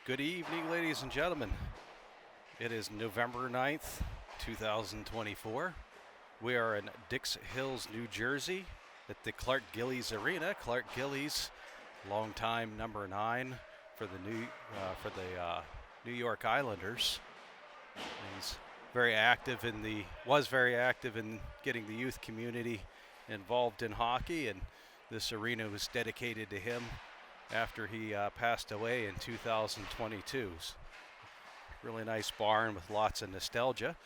Good evening, ladies and gentlemen. It is November 9th, 2024. We are in Dix Hills, New Jersey at the Clark Gillies Arena. Clark Gillies, longtime number 9 for the New York Islanders. He's was very active in getting the youth community involved in hockey, and this arena was dedicated to him after he passed away in 2022. Really nice barn with lots of nostalgia.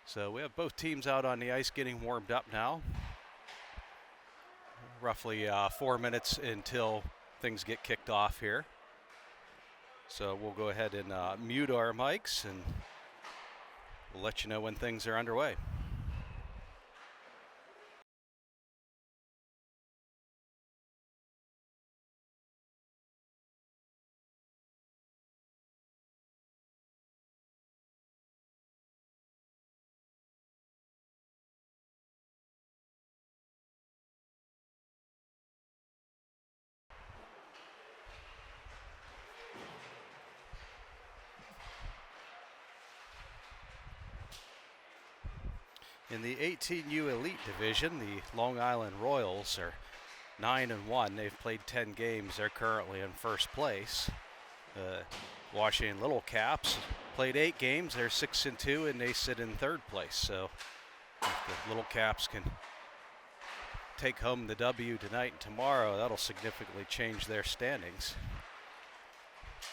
So we have both teams out on the ice getting warmed up now. Roughly 4 minutes until things get kicked off here. So we'll go ahead and mute our mics and we'll let you know when things are underway. In the 18U Elite Division, the Long Island Royals are 9-1. They've played 10 games. They're currently in first place. Washington Little Caps played 8 games. They're 6-2, and they sit in third place. So if the Little Caps can take home the W tonight and tomorrow, that'll significantly change their standings.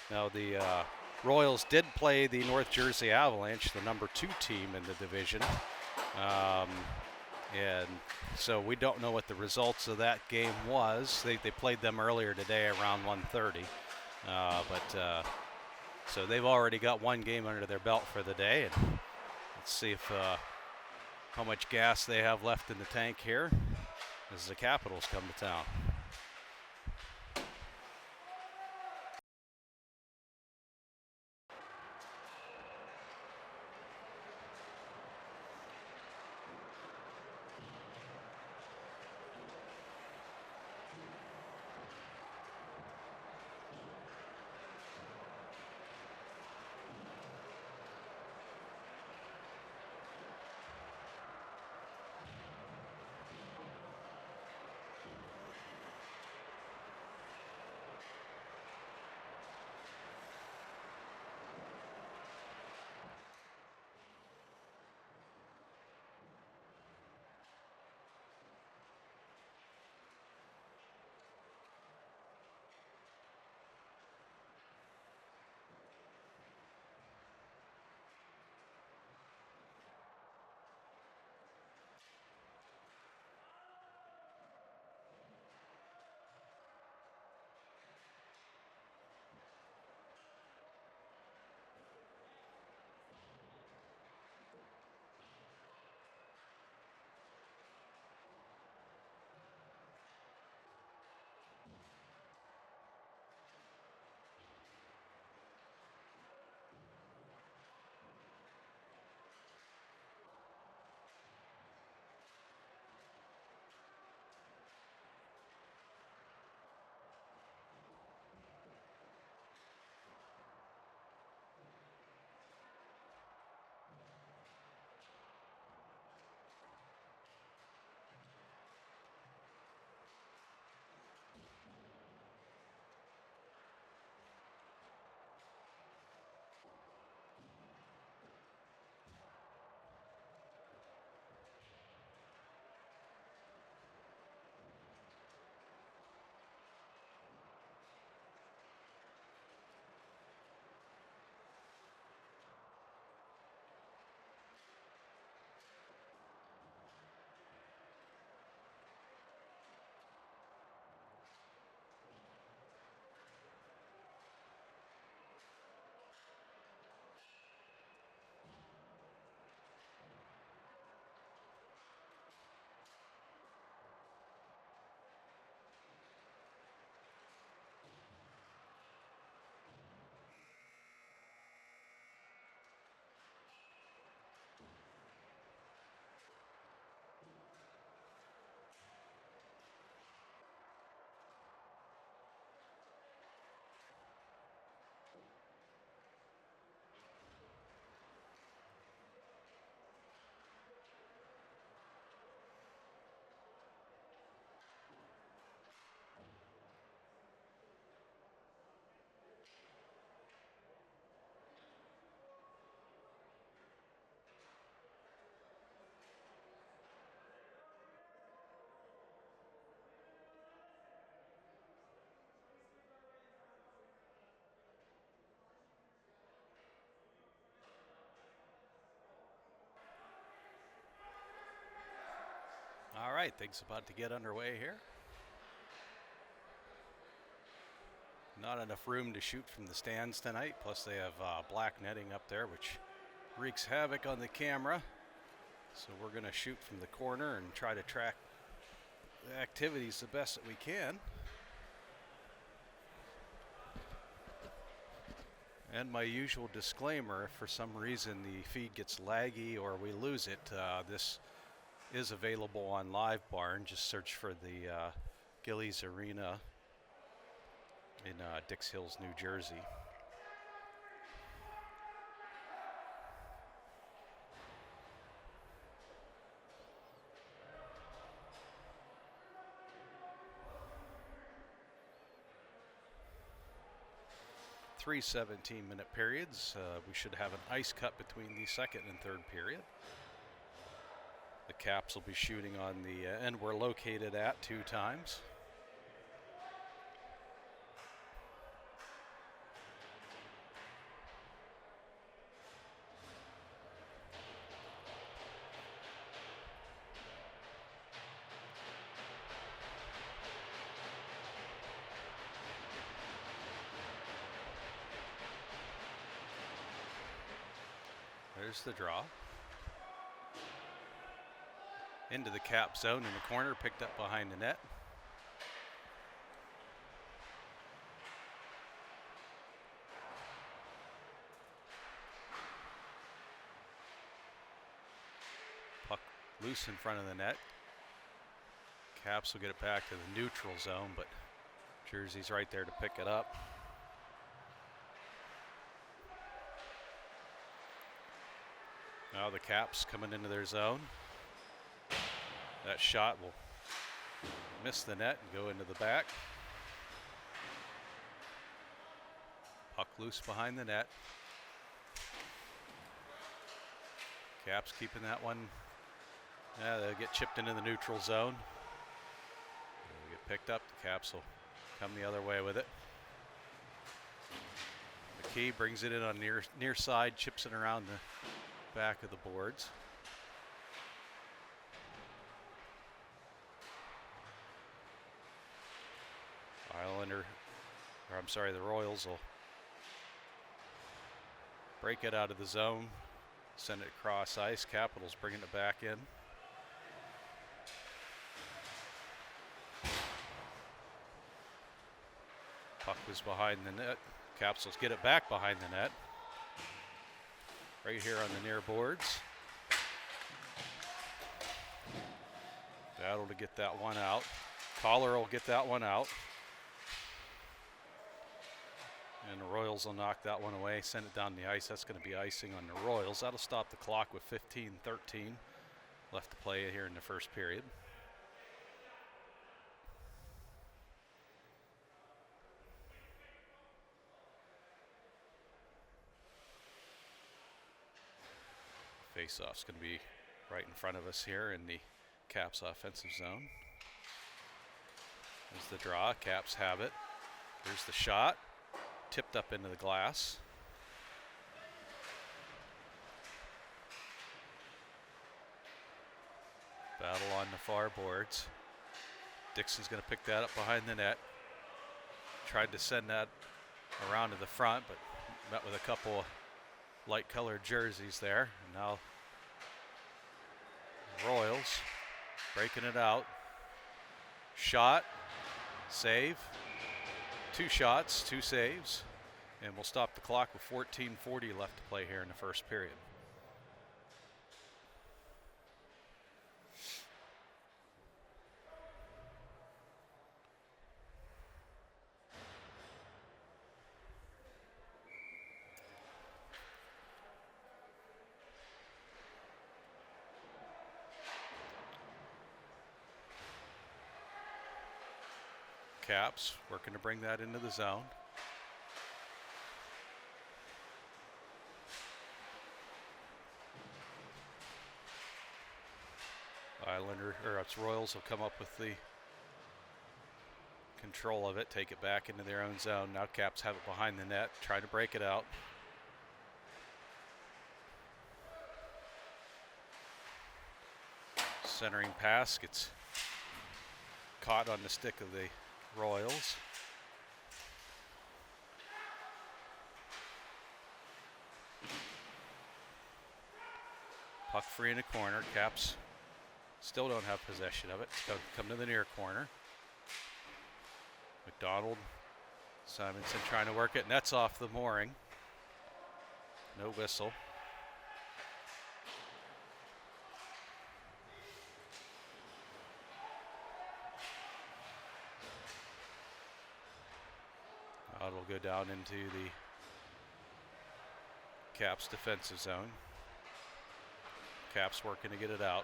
Now the Royals did play the North Jersey Avalanche, the number 2 team in the division. And so we don't know what the results of that game was. They played them earlier today around 1:30. So they've already got one game under their belt for the day. And let's see if how much gas they have left in the tank here as the Capitals come to town. All right, things about to get underway here. Not enough room to shoot from the stands tonight, plus they have black netting up there, which wreaks havoc on the camera. So we're going to shoot from the corner and try to track the activities the best that we can. And my usual disclaimer, if for some reason the feed gets laggy or we lose it, this is available on Live Barn. Just search for the Gillies Arena in Dix Hills, New Jersey. Three 17-minute periods. We should have an ice cut between the second and third period. The Caps will be shooting on the end we're located at 2 times. There's the draw. Into the Cap zone in the corner, picked up behind the net. Puck loose in front of the net. Caps will get it back to the neutral zone, but Jersey's right there to pick it up. Now the Caps coming into their zone. That shot will miss the net and go into the back. Puck loose behind the net. Caps keeping that one. Yeah, they'll get chipped into the neutral zone. They'll get picked up. The Caps will come the other way with it. McKee brings it in on near side, chips it around the back of the boards. The Royals will break it out of the zone, send it across ice. Capitals bringing it back in. Puck was behind the net. Caps will get it back behind the net. Right here on the near boards. Battle to get that one out. Koller will get that one out. And the Royals will knock that one away, send it down the ice. That's going to be icing on the Royals. That'll stop the clock with 15-13 left to play here in the first period. Face-off's going to be right in front of us here in the Caps offensive zone. There's the draw. Caps have it. Here's the shot. Tipped up into the glass. Battle on the far boards. Dixon's going to pick that up behind the net. Tried to send that around to the front, but met with a couple of light colored jerseys there. And now Royals breaking it out. Shot. Save. 2 shots, 2 saves, and we'll stop the clock with 14:40 left to play here in the first period. Caps working to bring that into the zone. Royals will come up with the control of it, take it back into their own zone. Now Caps have it behind the net, trying to break it out. Centering pass gets caught on the stick of the Royals. Puck free in the corner. Caps still don't have possession of it. It's going to come to the near corner. McDonald, Simanson trying to work it. Nets off the mooring. No whistle. It'll go down into the Caps defensive zone. Caps working to get it out.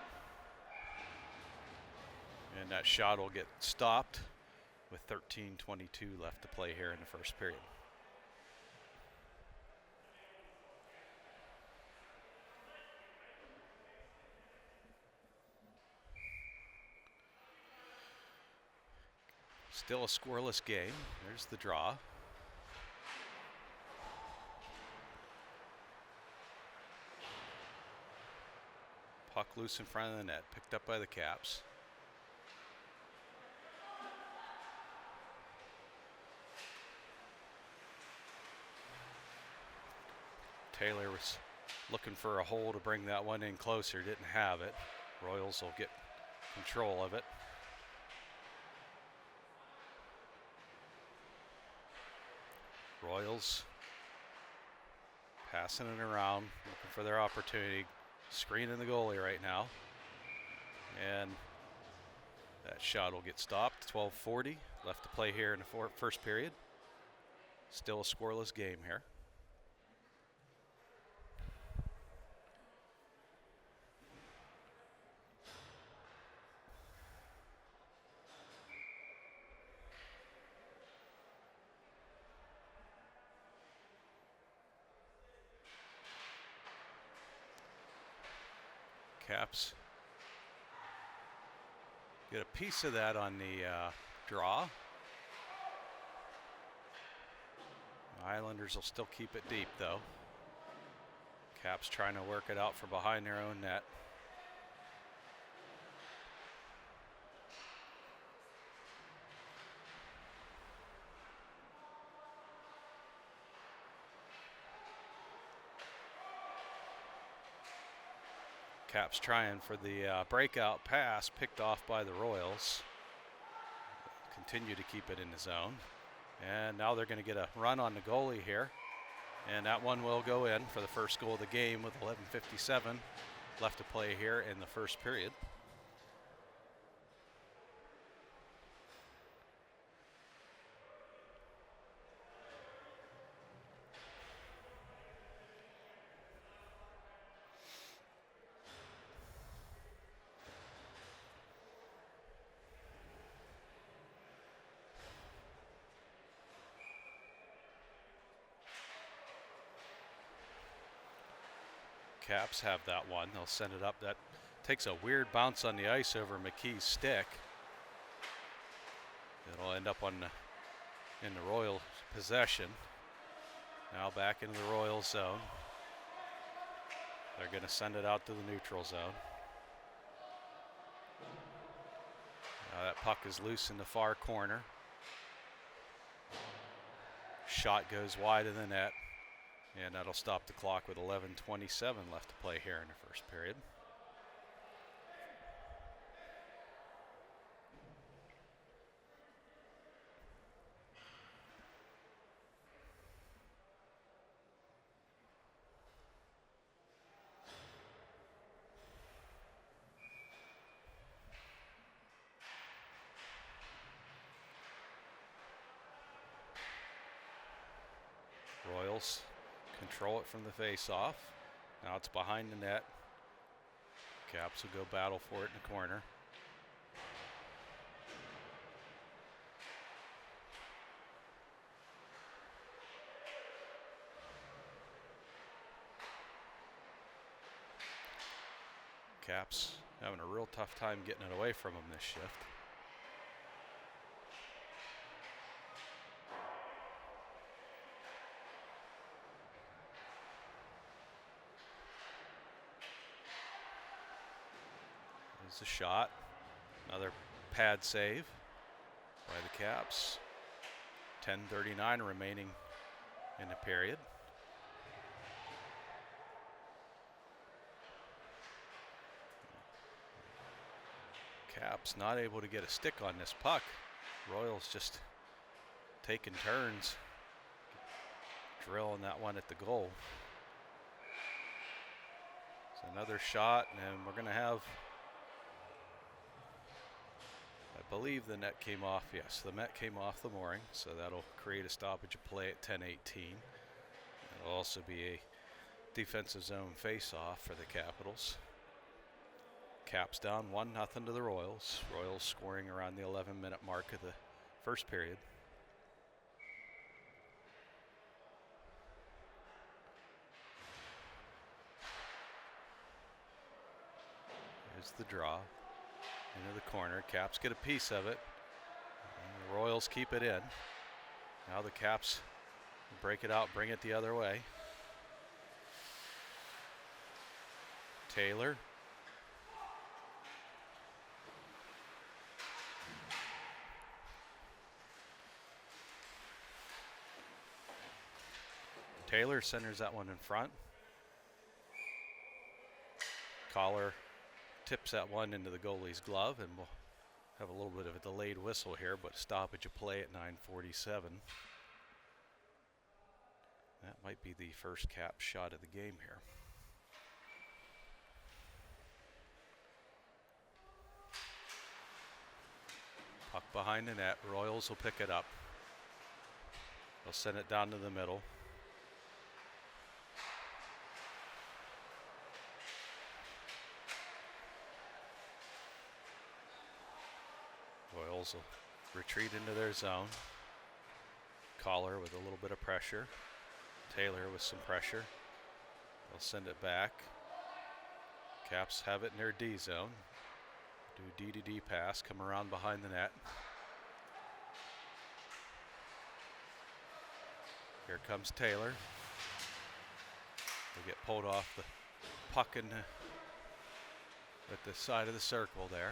And that shot will get stopped with 13:22 left to play here in the first period. Still a scoreless game. There's the draw. Puck loose in front of the net, picked up by the Caps. Taylor was looking for a hole to bring that one in closer, didn't have it. Royals will get control of it. Royals passing it around, looking for their opportunity. Screening the goalie right now. And that shot will get stopped. 12:40 left to play here in the first period. Still a scoreless game here. Caps get a piece of that on the draw. Islanders will still keep it deep though. Caps trying to work it out from behind their own net. Caps trying for the breakout pass, picked off by the Royals. Continue to keep it in the zone. And now they're going to get a run on the goalie here. And that one will go in for the first goal of the game with 11:57 left to play here in the first period. Caps have that one. They'll send it up. That takes a weird bounce on the ice over McKee's stick. It'll end up in the Royal possession. Now back into the Royal zone. They're going to send it out to the neutral zone. Now that puck is loose in the far corner. Shot goes wide of the net. And that'll stop the clock with 11:27 left to play here in the first period. Royals control it from the face-off. Now it's behind the net. Caps will go battle for it in the corner. Caps having a real tough time getting it away from them this shift. There's a shot. Another pad save by the Caps. 10:39 remaining in the period. Caps not able to get a stick on this puck. Royals just taking turns drilling that one at the goal. So another shot, and we're going to have, I believe the net came off. Yes, the net came off the mooring, so that'll create a stoppage of play at 10:18. It'll also be a defensive zone face-off for the Capitals. Caps down 1-0 to the Royals. Royals scoring around the 11-minute mark of the first period. Here's the draw into the corner. Caps get a piece of it. And the Royals keep it in. Now the Caps break it out, bring it the other way. Taylor. Taylor centers that one in front. Koller tips that one into the goalie's glove, and we'll have a little bit of a delayed whistle here, but stoppage of play at 9:47. That might be the first Cap shot of the game here. Puck behind the net. Royals will pick it up. They'll send it down to the middle. Royals will retreat into their zone. Koller with a little bit of pressure. Taylor with some pressure. They'll send it back. Caps have it in their D zone. Do D-to-D pass, come around behind the net. Here comes Taylor. They get pulled off the puck in at the side of the circle there.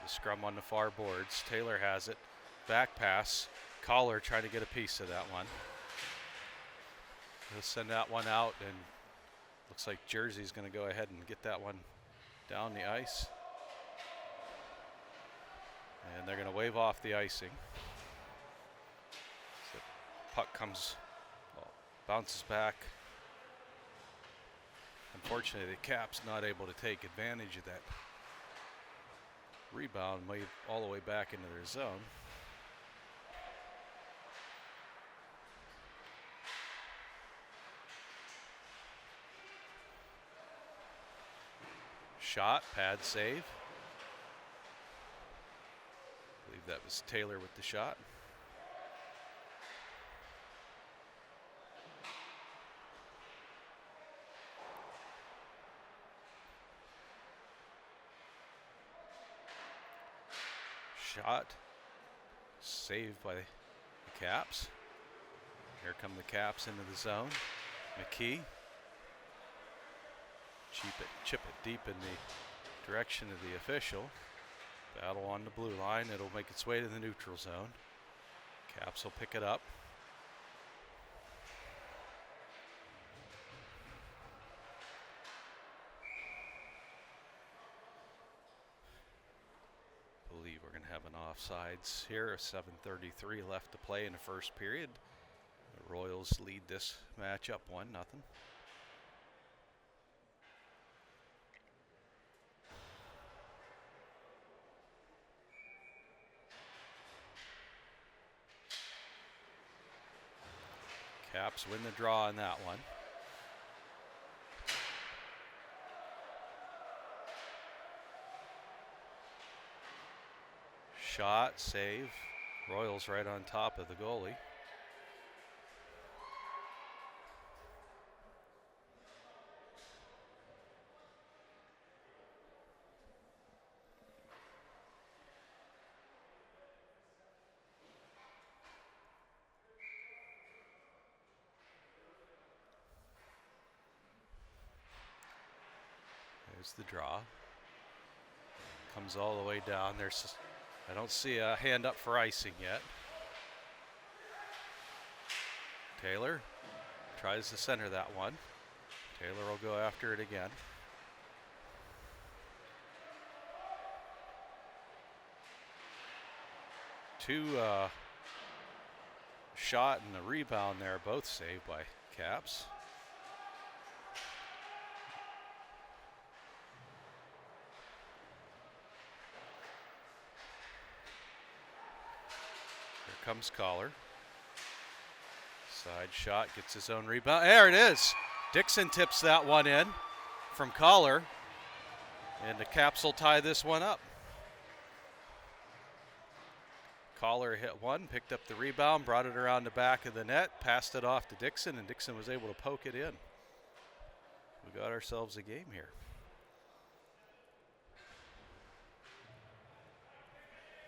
The scrum on the far boards. Taylor has it. Back pass. Koller trying to get a piece of that one. He'll send that one out, and looks like Jersey's going to go ahead and get that one down the ice. And they're going to wave off the icing. So puck comes, bounces back. Unfortunately, the Caps not able to take advantage of that rebound, made all the way back into their zone. Shot, pad save. I believe that was Taylor with the shot. Shot, saved by the Caps. Here come the Caps into the zone. McKee. Chip it deep in the direction of the official. Battle on the blue line. It'll make its way to the neutral zone. Caps will pick it up. I believe we're going to have an offsides here. 7:33 left to play in the first period. The Royals lead this match up 1-0. Caps win the draw on that one. Shot, save. Royals right on top of the goalie. There's the draw. Comes all the way down. I don't see a hand up for icing yet. Taylor tries to center that one. Taylor will go after it again. Two shot and the rebound there, both saved by Caps. Here comes Koller. Side shot, gets his own rebound. There it is. Dixon tips that one in from Koller. And the Caps will tie this one up. Koller hit one, picked up the rebound, brought it around the back of the net, passed it off to Dixon, and Dixon was able to poke it in. We got ourselves a game here.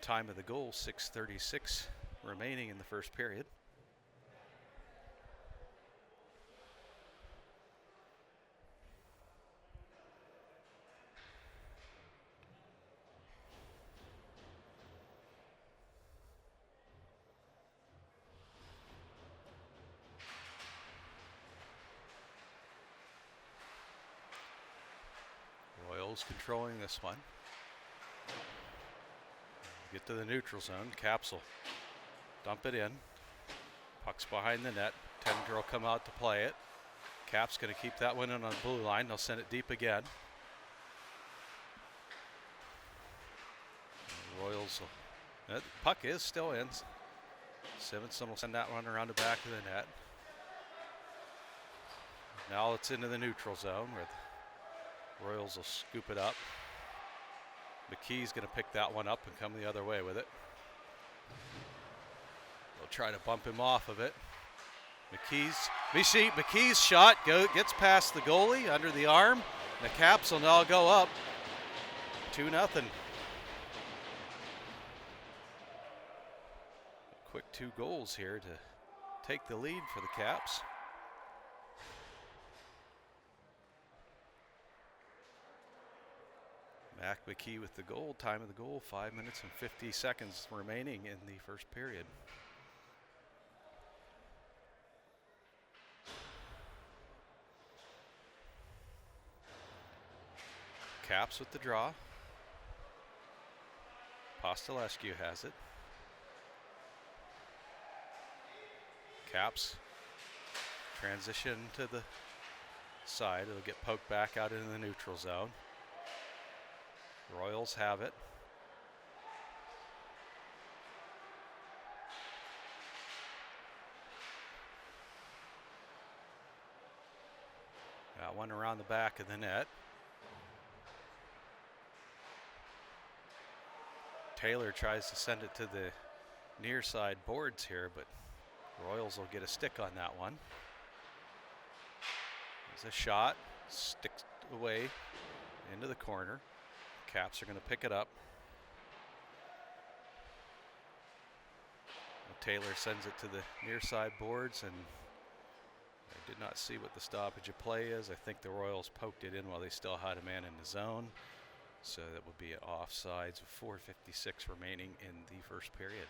Time of the goal, 6:36 remaining in the first period. Royals controlling this one. Get to the neutral zone. Caps will dump it in. Puck's behind the net. Tender will come out to play it. Caps going to keep that one in on the blue line. They'll send it deep again. The Royals will. The puck is still in. Simanson will send that one around the back of the net. Now it's into the neutral zone where the Royals will scoop it up. McKee's going to pick that one up and come the other way with it. They'll try to bump him off of it. McKee's shot gets past the goalie under the arm. The Caps will now go up 2-0. Quick 2 goals here to take the lead for the Caps. Mack, McKee with the goal. Time of the goal, 5 minutes and 50 seconds remaining in the first period. Caps with the draw. Postelescu has it. Caps transition to the side. It'll get poked back out into the neutral zone. Royals have it. Got one around the back of the net. Taylor tries to send it to the near side boards here, but Royals will get a stick on that one. There's a shot, sticks away into the corner. Caps are going to pick it up. Taylor sends it to the near side boards, and I did not see what the stoppage of play is. I think the Royals poked it in while they still had a man in the zone. So that would be an offsides with 4:56 remaining in the first period.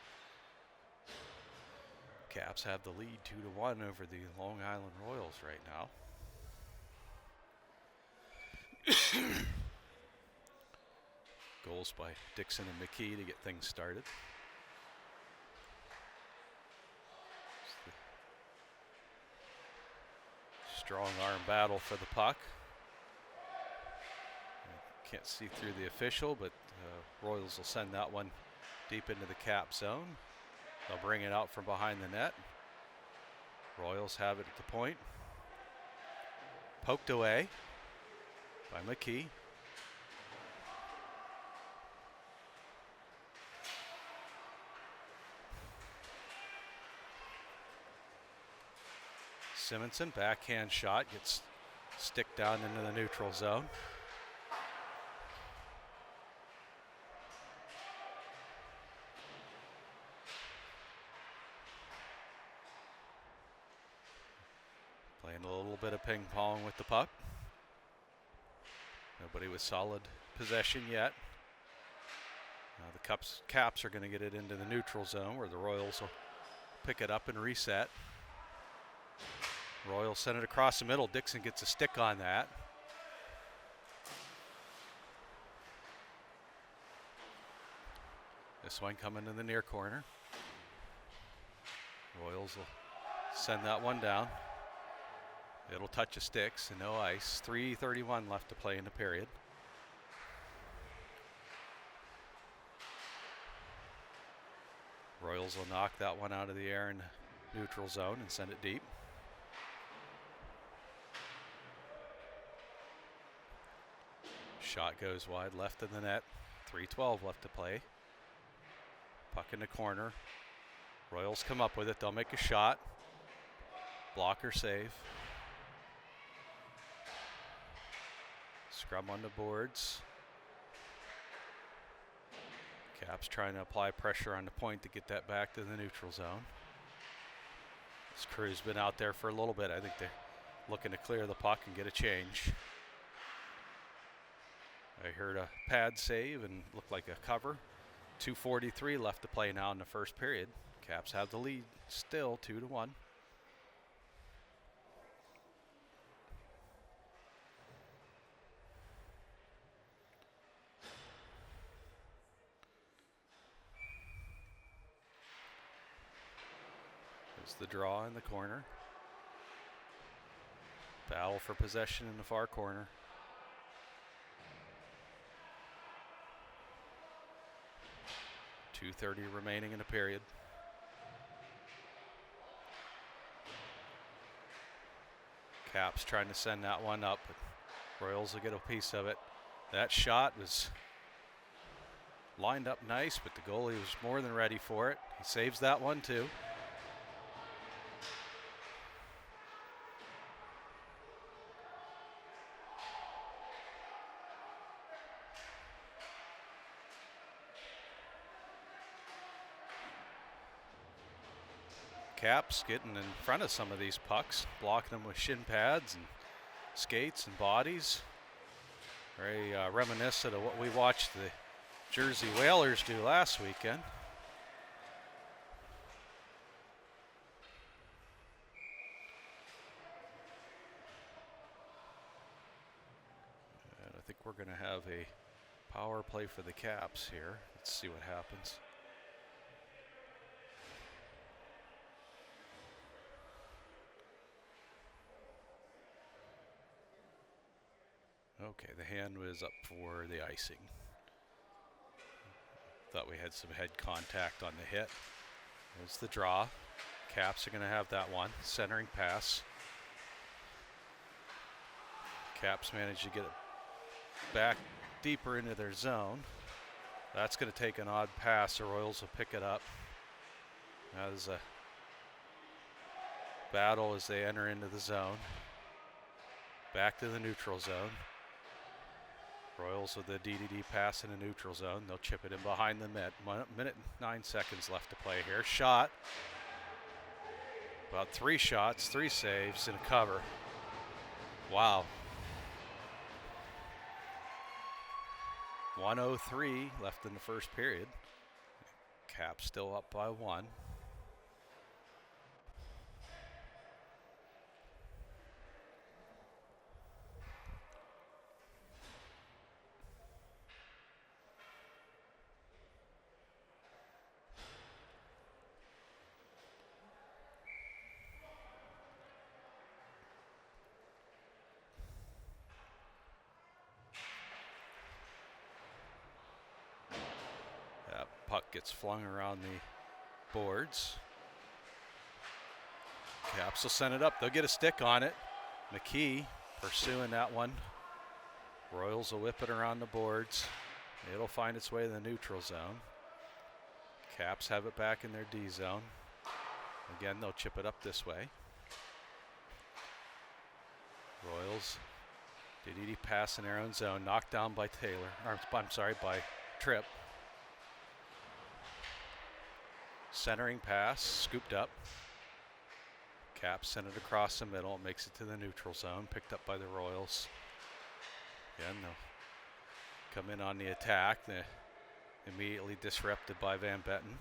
Caps have the lead 2-1 over the Long Island Royals right now. Goals by Dixon and McKee to get things started. Strong arm battle for the puck. Can't see through the official, but Royals will send that one deep into the Cap zone. They'll bring it out from behind the net. Royals have it at the point. Poked away by McKee. Simanson, backhand shot, gets stick down into the neutral zone. Playing a little bit of ping pong with the puck. They'll Nobody with solid possession yet. The Caps are going to get it into the neutral zone where the Royals will pick it up and reset. Royals send it across the middle. Dixon gets a stick on that. This one coming in the near corner. Royals will send that one down. It'll touch the sticks and no ice. 3:31 left to play in the period. Royals will knock that one out of the air in the neutral zone and send it deep. Shot goes wide left of the net. 3:12 left to play. Puck in the corner. Royals come up with it. They'll make a shot. Blocker save. Scrum on the boards. Caps trying to apply pressure on the point to get that back to the neutral zone. This crew's been out there for a little bit. I think they're looking to clear the puck and get a change. I heard a pad save and looked like a cover. 2:43 left to play now in the first period. Caps have the lead still 2-1. There's the draw in the corner. Battle for possession in the far corner. .230 remaining in the period. Caps trying to send that one up, but Royals will get a piece of it. That shot was lined up nice, but the goalie was more than ready for it. He saves that one too. Caps getting in front of some of these pucks, blocking them with shin pads and skates and bodies. Very reminiscent of what we watched the Jersey Whalers do last weekend. And I think we're going to have a power play for the Caps here. Let's see what happens. Okay, the hand was up for the icing. Thought we had some head contact on the hit. There's the draw. Caps are going to have that one. Centering pass. Caps managed to get it back deeper into their zone. That's going to take an odd pass. The Royals will pick it up. Now there's a battle as they enter into the zone. Back to the neutral zone. Royals with the DDD pass in the neutral zone. They'll chip it in behind the net. 1 minute and 9 seconds left to play here. Shot. About 3 shots, 3 saves, and a cover. Wow. 1:03 left in the first period. Caps still up by 1. Puck gets flung around the boards. Caps will send it up. They'll get a stick on it. McKee pursuing that one. Royals will whip it around the boards. It'll find its way to the neutral zone. Caps have it back in their D zone. Again, they'll chip it up this way. Royals, DDD pass in their own zone. Knocked down by Taylor. Or, I'm sorry, by Tripp. Centering pass, scooped up. Caps send it across the middle, makes it to the neutral zone, picked up by the Royals. Again, they'll come in on the attack. They're immediately disrupted by Van Betten.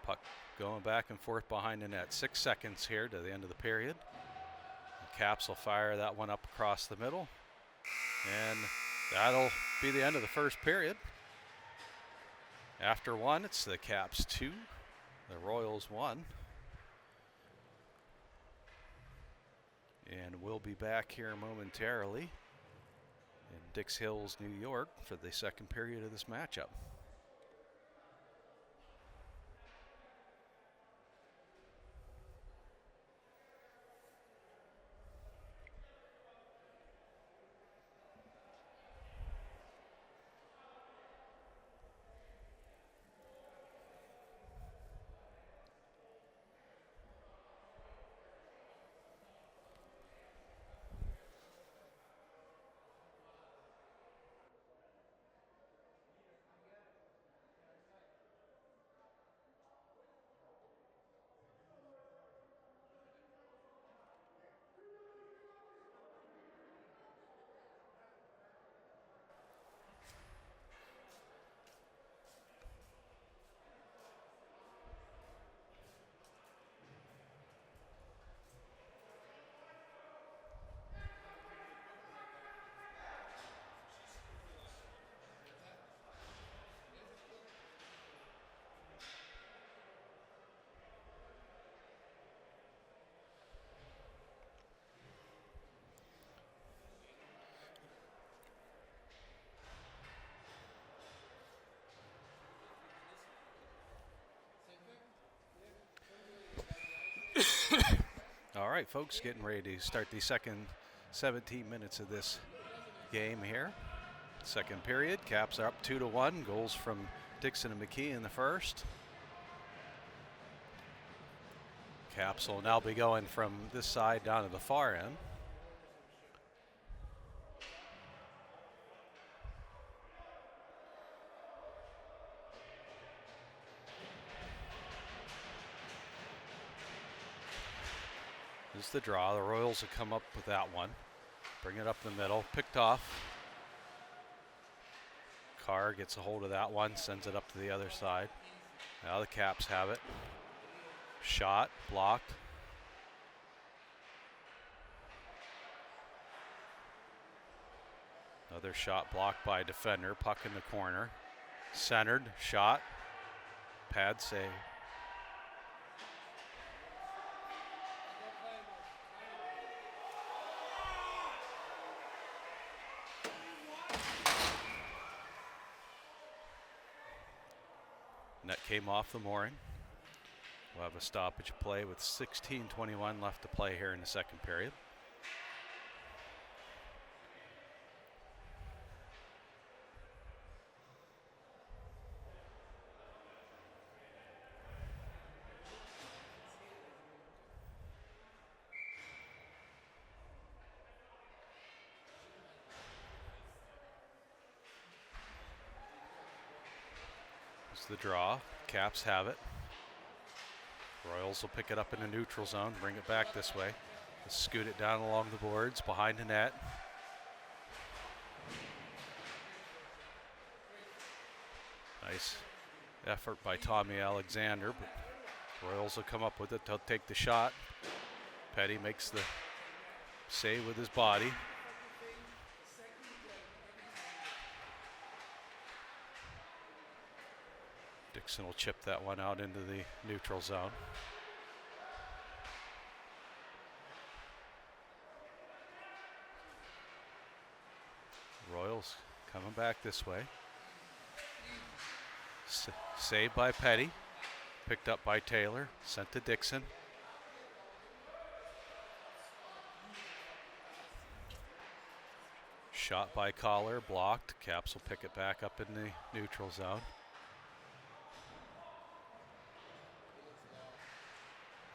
Puck going back and forth behind the net. 6 seconds here to the end of the period. The Caps will fire that one up across the middle. And that'll be the end of the first period. After one, it's the Caps 2, the Royals 1. And we'll be back here momentarily in Dix Hills, New York for the second period of this matchup. All right, folks, getting ready to start the second 17 minutes of this game here. Second period, Caps are up 2-1. Goals from Dixon and McKee in the first. Caps will now be going from this side down to the far end. This is the draw. The Royals have come up with that one. Bring it up the middle. Picked off. Carr gets a hold of that one. Sends it up to the other side. Now the Caps have it. Shot. Blocked. Another shot blocked by a defender. Puck in the corner. Centered. Shot. Pad save. Net came off the mooring. We'll have a stoppage play with 16:21 left to play here in the second period. The draw. Caps have it. Royals will pick it up in the neutral zone, bring it back this way. Just scoot it down along the boards behind the net. Nice effort by Tommy Alexander, but Royals will come up with it. They'll take the shot. Peddie makes the save with his body. Dixon will chip that one out into the neutral zone. Royals coming back this way. Saved by Peddie. Picked up by Taylor. Sent to Dixon. Shot by Koller. Blocked. Caps will pick it back up in the neutral zone.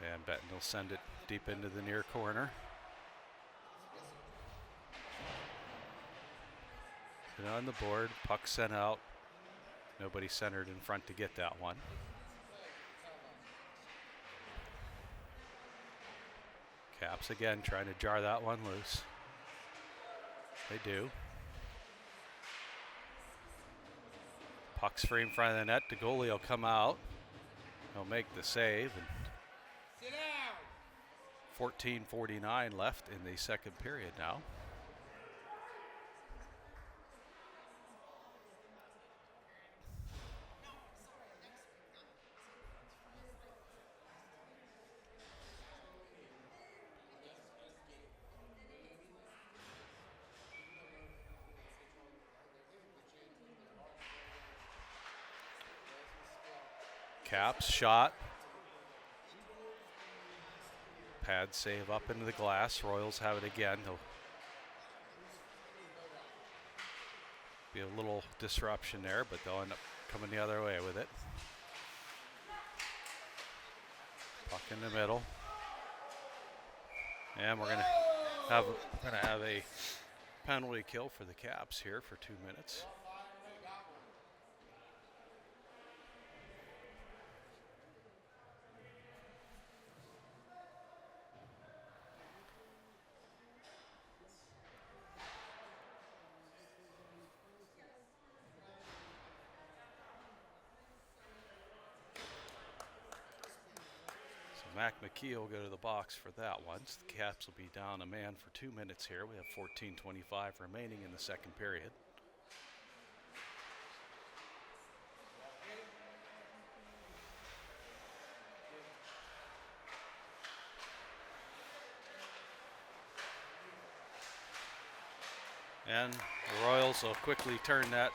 Van Betten will send it deep into the near corner. And on the board, puck sent out. Nobody centered in front to get that one. Caps again trying to jar that one loose. They do. Puck's free in front of the net. The goalie will come out. He'll make the save. And 14:49 left in the second period now. Caps shot. Pad save up into the glass. Royals have it again. They'll be a little disruption there, but they'll end up coming the other way with it. Puck in the middle. And we're gonna have a penalty kill for the Caps here for 2 minutes. Mack McKee will go to the box for that one. So the Caps will be down a man for 2 minutes here. We have 14:25 remaining in the second period. And the Royals will quickly turn that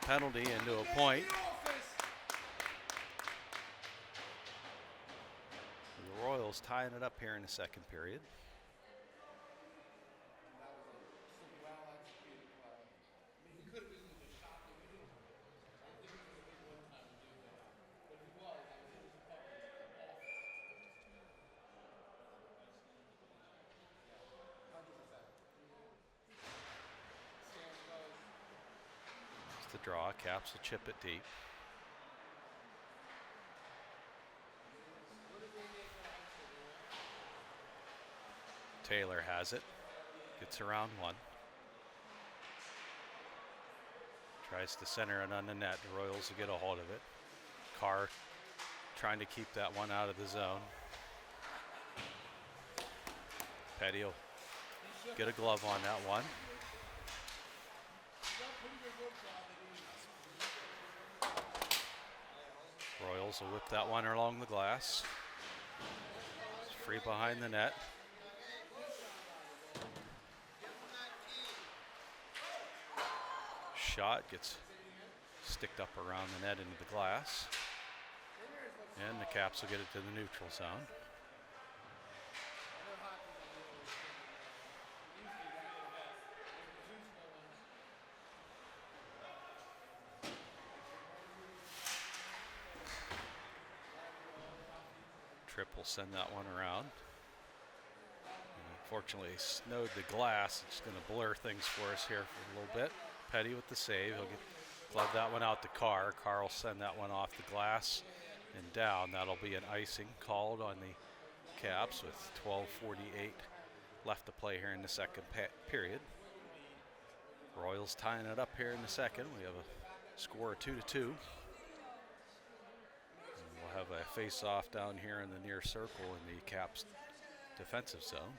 penalty into a point. Royals tying it up here in the second period. It's the draw. Caps will chip it deep. Taylor has it, gets around one. Tries to center it on the net. The Royals will get a hold of it. Carr trying to keep that one out of the zone. Peddie will get a glove on that one. Royals will whip that one along the glass. It's free behind the net. Shot gets sticked up around the net into the glass. And the Caps will get it to the neutral zone. Tripp will send that one around. Unfortunately, snowed the glass. It's going to blur things for us here for a little bit. Peddie with the save. He'll glove that one out to Carr. Carr will send that one off the glass and down. That'll be an icing called on the Caps with 12:48 left to play here in the second period. Royals tying it up here in the second. We have a score of 2-2. And we'll have a face-off down here in the near circle in the Caps defensive zone.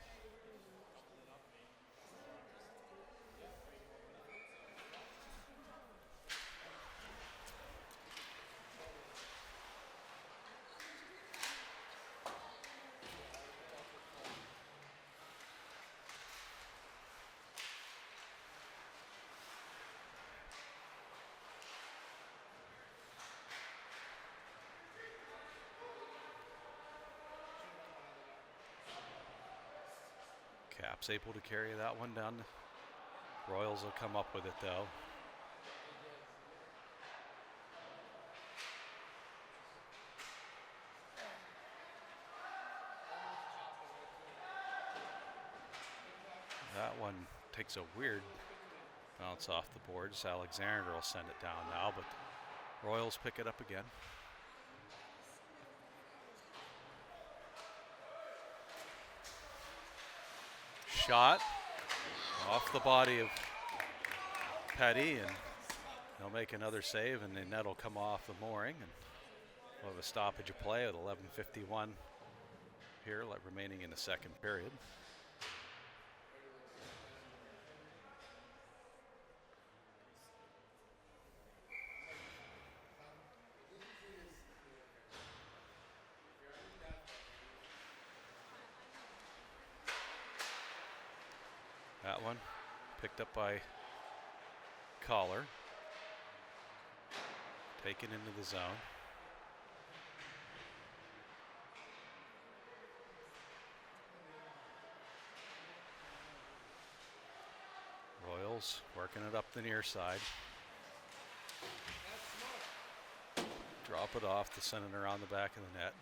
Caps able to carry that one down. Royals will come up with it though. That one takes a weird bounce off the boards. Alexander will send it down now, but the Royals pick it up again. shot off the body of Peddie, and he'll make another save, and the net will come off the mooring, and we'll have a stoppage of play at 11:51 here, remaining in the second period. That one picked up by Koller. Taken into the zone. Royals working it up the near side. Drop it off to send it around the back of the net.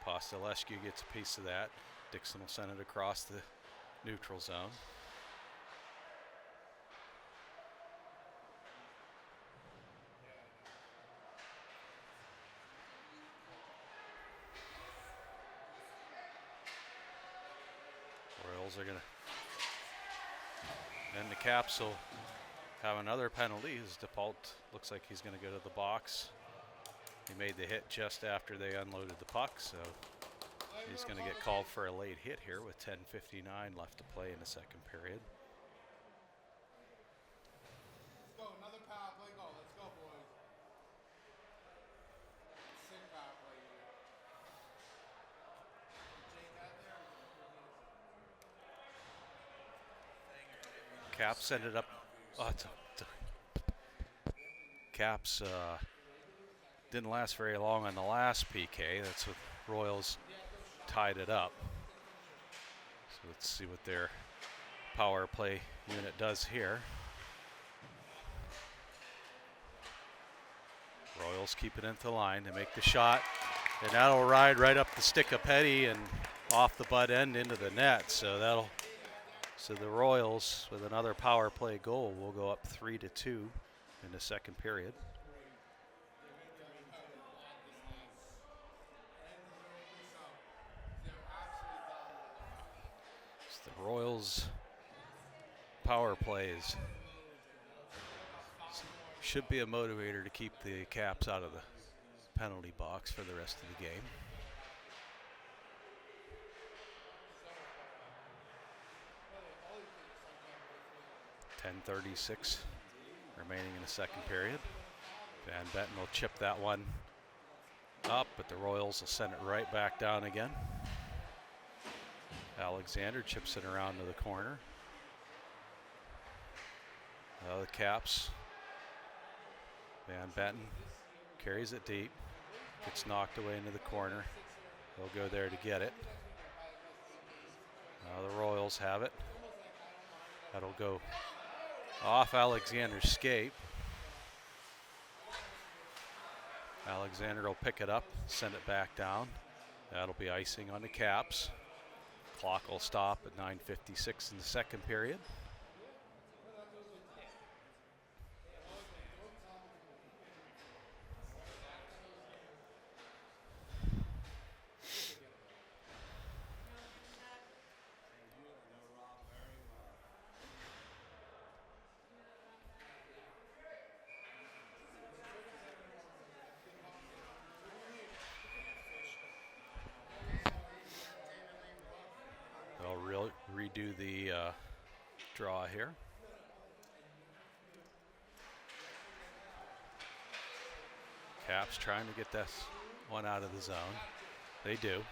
Postelescu gets a piece of that. Dixon will send it across the neutral zone. Royals are going to, and the Caps will have another penalty. His default looks like he's going to go to the box. He made the hit just after they unloaded the puck, so he's going to get called for a late hit here with 10:59 left to play in the second period. Let's go, another power play goal. Let's go, boys. Sick power play here. Caps ended up. Caps didn't last very long on the last PK. That's what Royals tied it up. So let's see what their power play unit does here. Royals keep it into the line. They make the shot, and that'll ride right up the stick of Peddie and off the butt end into the net. So the Royals with another power play goal will go up 3-2 in the second period. The Royals power plays should be a motivator to keep the Caps out of the penalty box for the rest of the game. .10:36 remaining in the second period. Van Betten will chip that one up, but the Royals will send it right back down again. Alexander chips it around to the corner. The Caps. Van Betten carries it deep. Gets knocked away into the corner. They'll go there to get it. The Royals have it. That'll go off Alexander's skate. Alexander will pick it up, send it back down. That'll be icing on the Caps. Clock will stop at 9:56 in the second period. Redo the draw here. Caps trying to get this one out of the zone. They do.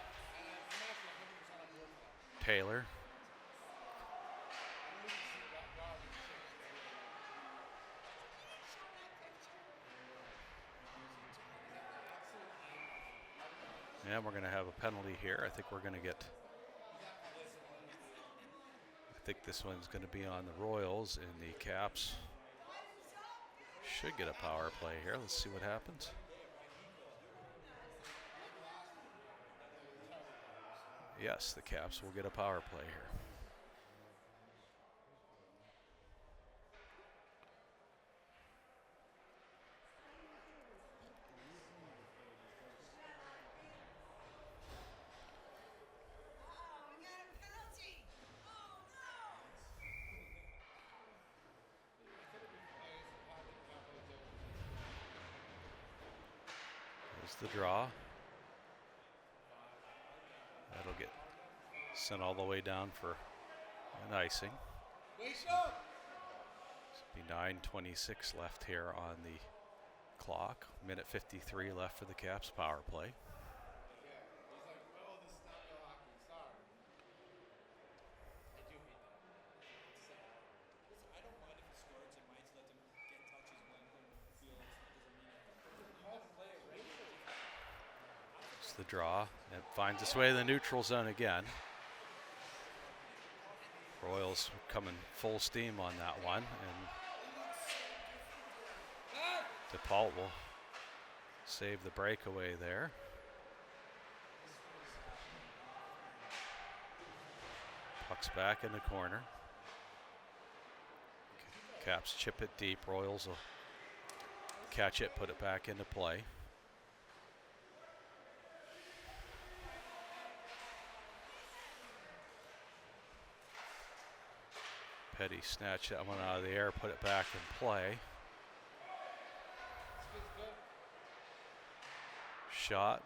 Taylor. And we're going to have a penalty here. I think we're going to get. I think this one's going to be on the Royals, and the Caps should get a power play here. Let's see what happens. Yes, the Caps will get a power play here. There's the draw. That'll get sent all the way down for an icing. Be 9:26 left here on the clock. Minute 53 left for the Caps power play. It's the draw. It finds its way to the neutral zone again. Royals coming full steam on that one, and DePaul will save the breakaway there. Puck's back in the corner. Caps chip it deep. Royals will catch it, put it back into play. Peddie snatched that one out of the air, put it back in play. Shot.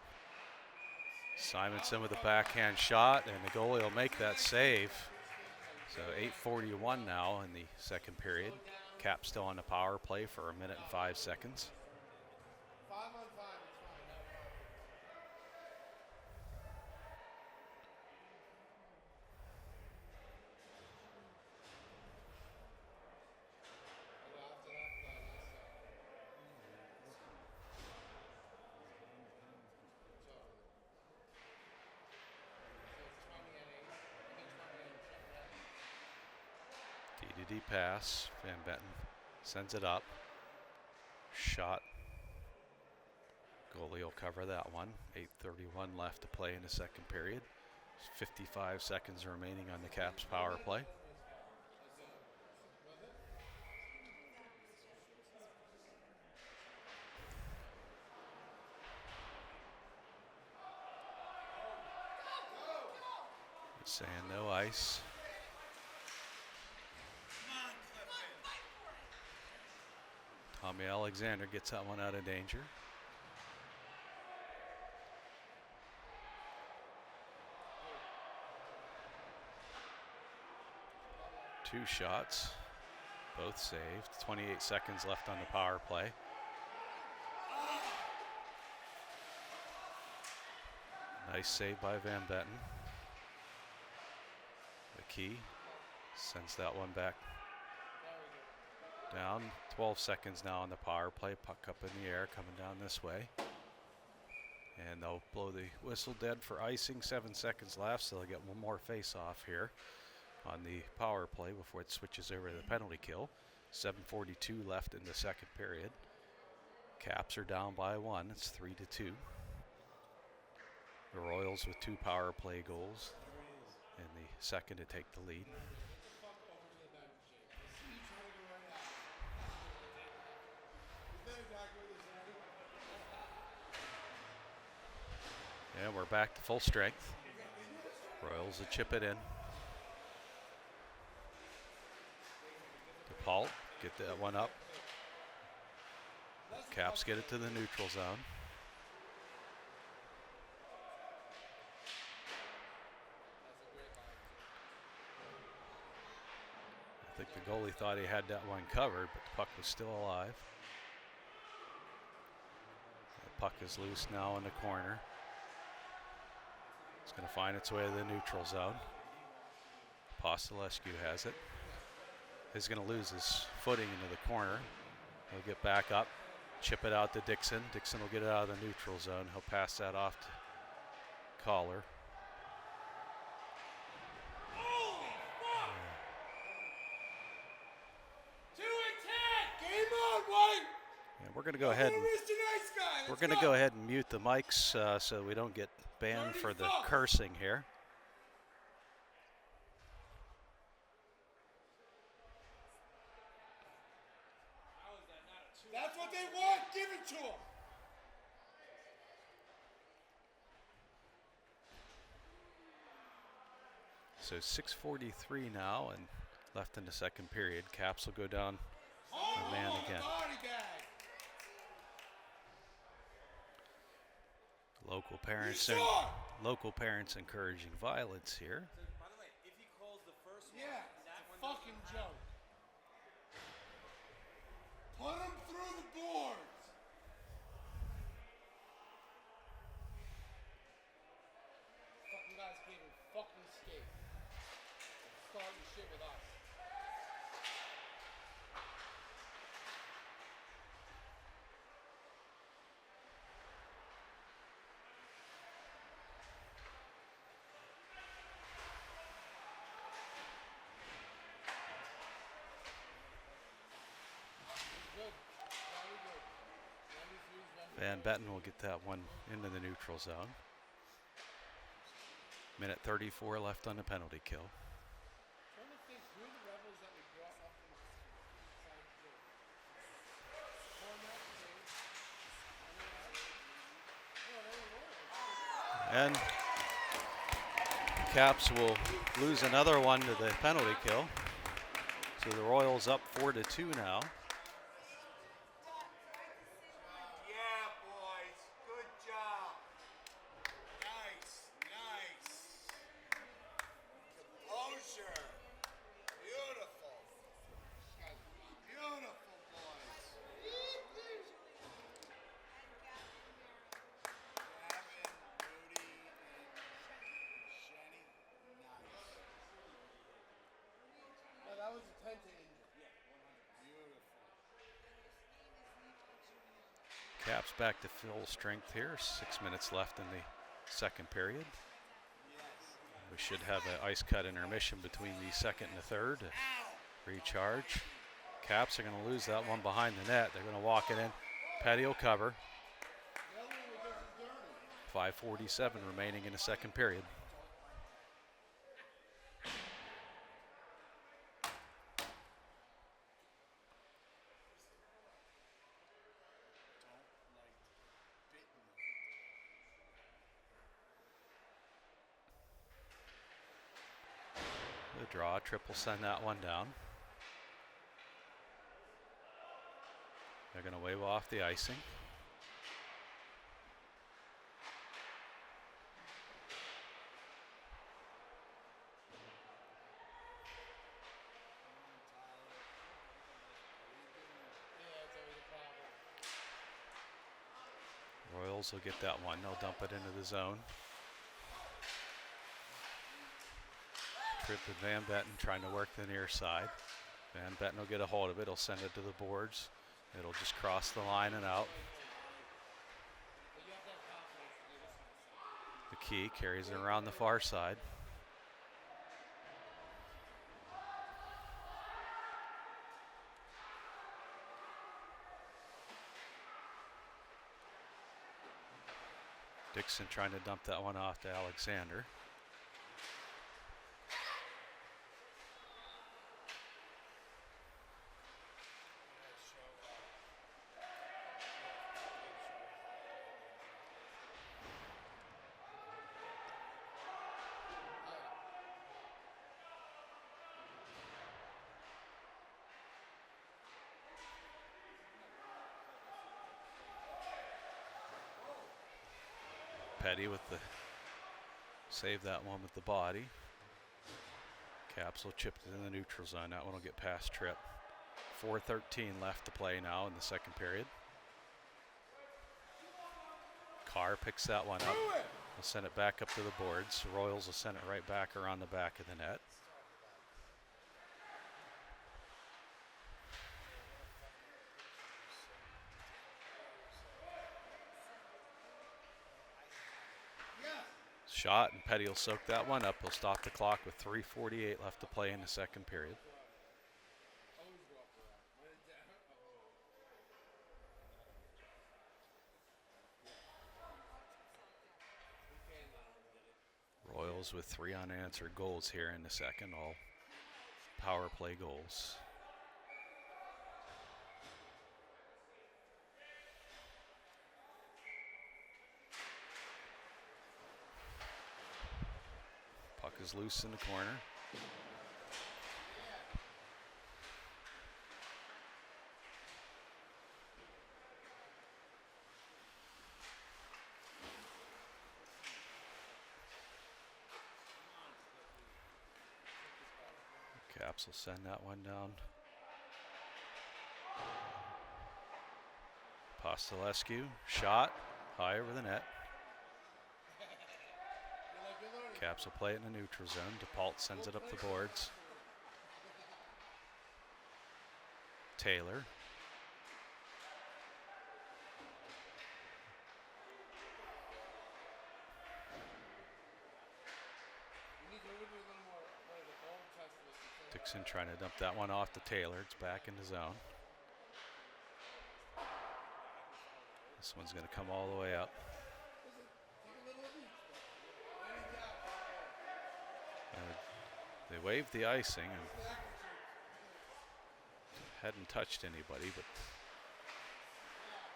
Simanson with a backhand shot, and the goalie will make that save. So 8:41 now in the second period. Cap still on the power play for a minute and 5 seconds. 5 on 5, D pass. Van Betten sends it up. Shot. Goalie will cover that one. 8:31 left to play in the second period. 55 seconds remaining on the Caps power play. It's saying no ice. Tommy Alexander gets that one out of danger. Two shots, both saved. 28 seconds left on the power play. Nice save by Van Betten. McKee sends that one back down. 12 seconds now on the power play. Puck up in the air, coming down this way. And they'll blow the whistle dead for icing. 7 seconds left, so they'll get one more face-off here on the power play before it switches over to the penalty kill. 7:42 left in the second period. Caps are down by 1. It's 3-2. The Royals with 2 power play goals in the second to take the lead. And we're back to full strength. Royals will chip it in. DePaul get that one up. Caps get it to the neutral zone. I think the goalie thought he had that one covered, but the puck was still alive. The puck is loose now in the corner. It's going to find its way to the neutral zone. Postulescu has it. He's going to lose his footing into the corner. He'll get back up, chip it out to Dixon. Dixon will get it out of the neutral zone. He'll pass that off to Koller. And we're going to go ahead and mute the mics so we don't get banned for the cursing here. That's what they want. Give it to them. So 6:43 now and left in the second period. Caps will go down a man again. Local parents encouraging violence here. By the way, if he calls the first one, Yeah, that it's a one fucking joke. Put him through the boards. Fucking guys can't even fucking skate. Starting shit with us. Good. Very good. Van Betten will get that one into the neutral zone. Minute 34 left on the penalty kill. Trying to think who the Rebels that we brought up in And Caps will lose another one to the penalty kill. So the Royals up 4-2 now. Yeah, boys. Good job. Nice. Composure. Beautiful. Beautiful, boys. Gavin, Rudy, and Shenny. Nice. No, that was a 10 to injury. Beautiful. Caps back to full strength here. 6 minutes left in the second period. We should have an ice cut intermission between the second and the third. Recharge. Caps are going to lose that one behind the net. They're going to walk it in. Peddie will cover. 5:47 remaining in the second period. The draw, triple send that one down. They're going to wave off the icing. Royals will get that one. They'll dump it into the zone. Trip with Van Betten trying to work the near side. Van Betten will get a hold of it. He'll send it to the boards. It'll just cross the line and out. McKee carries it around the far side. Dixon trying to dump that one off to Alexander. Peddie with the save that one with the body. Caps will chip it in the neutral zone. That one will get past Tripp. 4:13 left to play now in the second period. Carr picks that one up. We'll send it back up to the boards. Royals will send it right back around the back of the net. Shot, and Peddie will soak that one up. He'll stop the clock with 3:48 left to play in the second period. Royals with 3 unanswered goals here in the second, all power play goals. Puck is loose in the corner. Caps will send that one down. Postelescu, shot, high over the net. Caps will play it in the neutral zone. DePault sends it up the boards. Taylor. Dixon trying to dump that one off to Taylor. It's back in the zone. This one's going to come all the way up. They waved the icing and hadn't touched anybody, but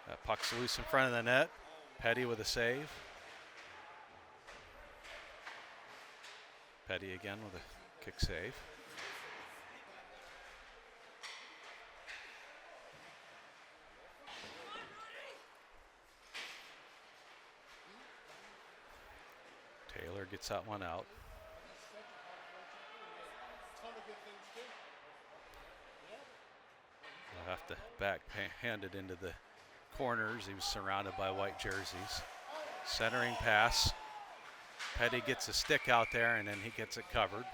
that puck's loose in front of the net. Peddie with a save. Peddie again with a kick save. Taylor gets that one out. They'll have to backhand it into the corners. He was surrounded by white jerseys. Centering pass. Peddie gets a stick out there and then he gets it covered.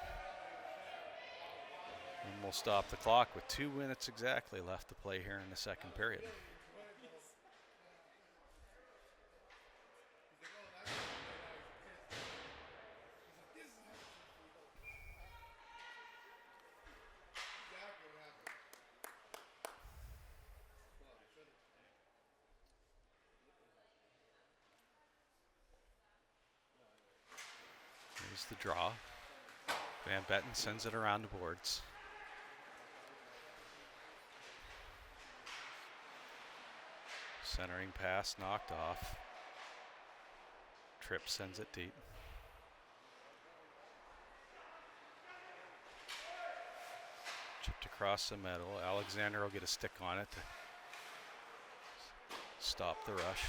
And we'll stop the clock with 2 minutes exactly left to play here in the second period. Here's the draw. Van Betten sends it around the boards. Centering pass knocked off. Tripp sends it deep. Chipped across the middle. Alexander will get a stick on it to stop the rush.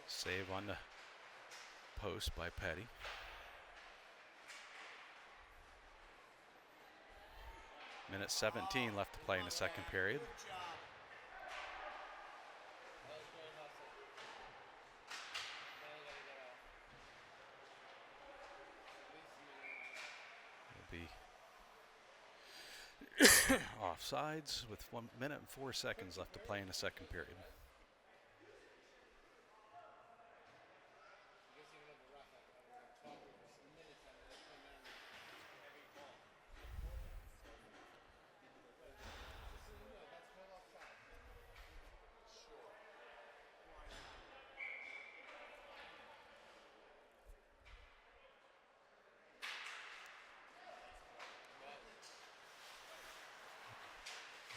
Save on the post by Peddie. Minute 17 left to play in the second period. It'll be offsides with 1 minute and 4 seconds left to play in the second period.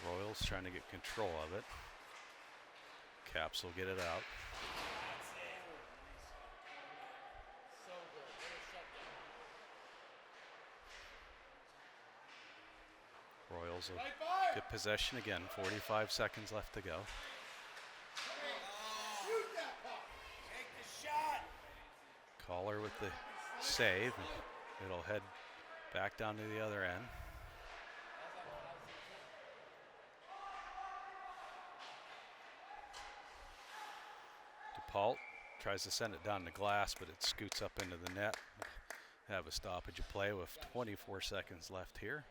Royals trying to get control of it. Caps will get it out. Royals will get possession again. 45 seconds left to go. Koller with the save. It'll head back down to the other end. DePault tries to send it down the glass, but it scoots up into the net. Have a stoppage of play with 24 seconds left here.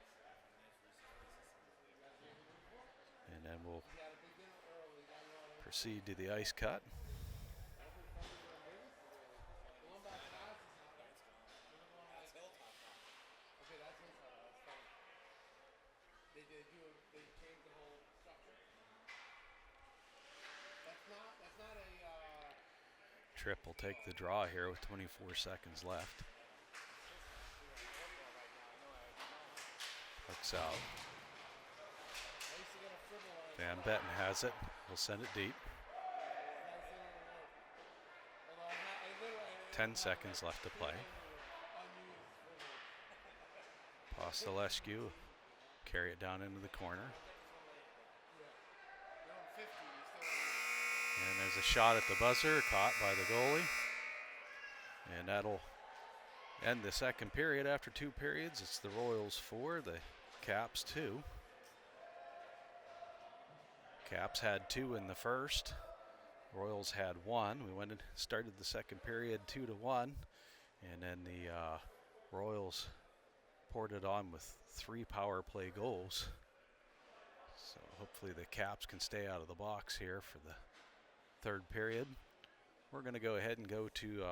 And then we'll proceed to the ice cut. Tripp will take the draw here with 24 seconds left. Puck's out. Van Betten has it. We'll send it deep. 10 seconds left to play. Postelescu carry it down into the corner. And there's There's a shot at the buzzer, caught by the goalie. And that'll end the second period. After 2 periods, it's the Royals 4, the Caps 2. Caps had 2 in the first. Royals had 1. We went and started the second period 2-1. And then the Royals poured it on with 3 power play goals. So hopefully the Caps can stay out of the box here for the third period. We're going to go ahead and go to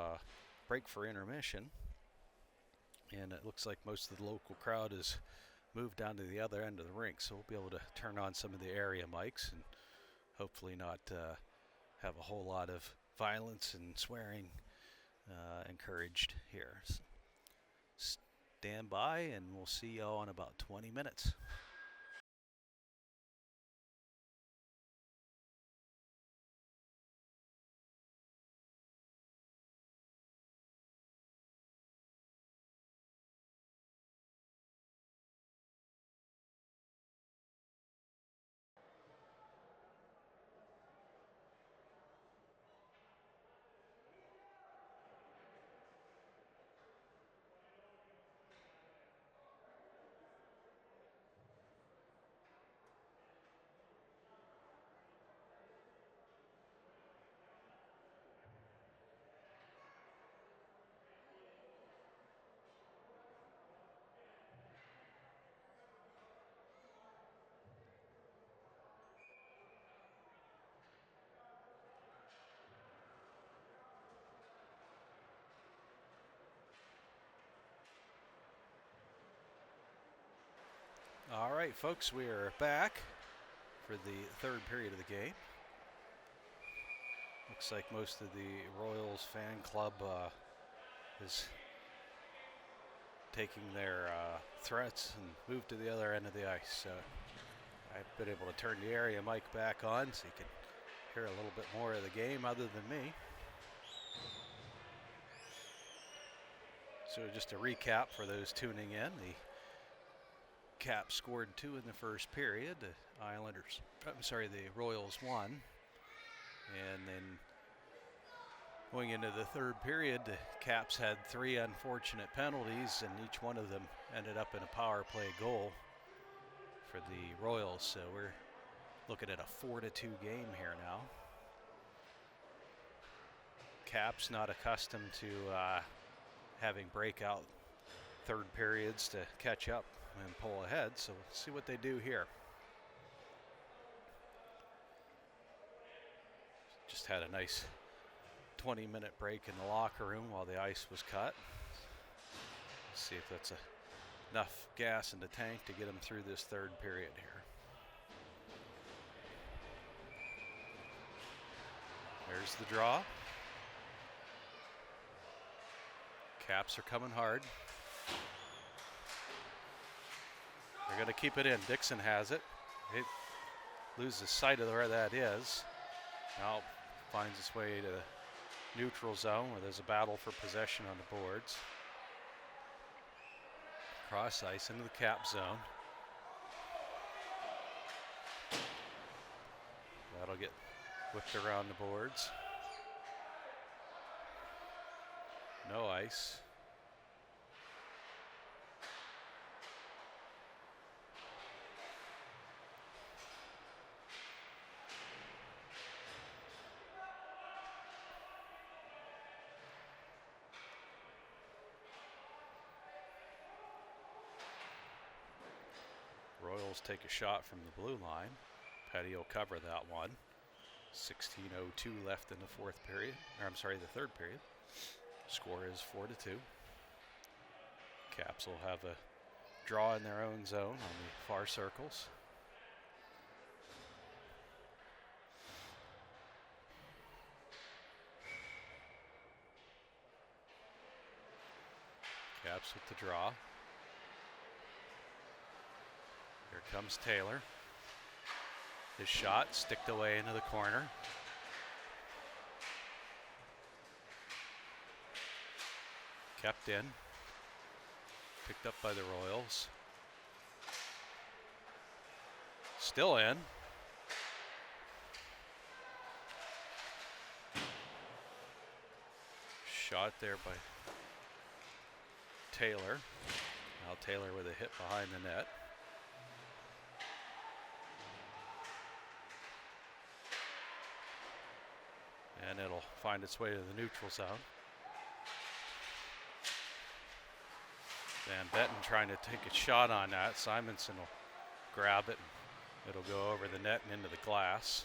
break for intermission. And it looks like most of the local crowd has moved down to the other end of the rink, so we'll be able to turn on some of the area mics and hopefully not have a whole lot of violence and swearing encouraged here. So stand by and we'll see y'all in about 20 minutes. All right, folks, we are back for the third period of the game. Looks like most of the Royals fan club is taking their threats and moved to the other end of the ice. So I've been able to turn the area mic back on so you can hear a little bit more of the game other than me. So just a recap for those tuning in. The Caps scored 2 in the first period. The Royals won. And then going into the third period, the Caps had 3 unfortunate penalties, and each one of them ended up in a power play goal for the Royals. So we're looking at a 4-2 game here now. Caps not accustomed to having breakout third periods to catch up and pull ahead, so we'll see what they do here. Just had a nice 20-minute break in the locker room while the ice was cut. See if that's enough gas in the tank to get them through this third period here. There's the draw. Caps are coming hard. They're going to keep it in. Dixon has it. It loses sight of where that is. Now finds its way to the neutral zone where there's a battle for possession on the boards. Cross ice into the Cap zone. That'll get whipped around the boards. No ice. Royals take a shot from the blue line. Peddie will cover that one. 16:02 left in the the third period. Score is 4-2. Caps will have a draw in their own zone on the far circles. Caps with the draw. Here comes Taylor. His shot sticked away into the corner. Kept in. Picked up by the Royals. Still in. shot there by Taylor. Now Taylor with a hit behind the net. And it'll find its way to the neutral zone. Van Betten trying to take a shot on that. Simanson will grab it. It'll go over the net and into the glass.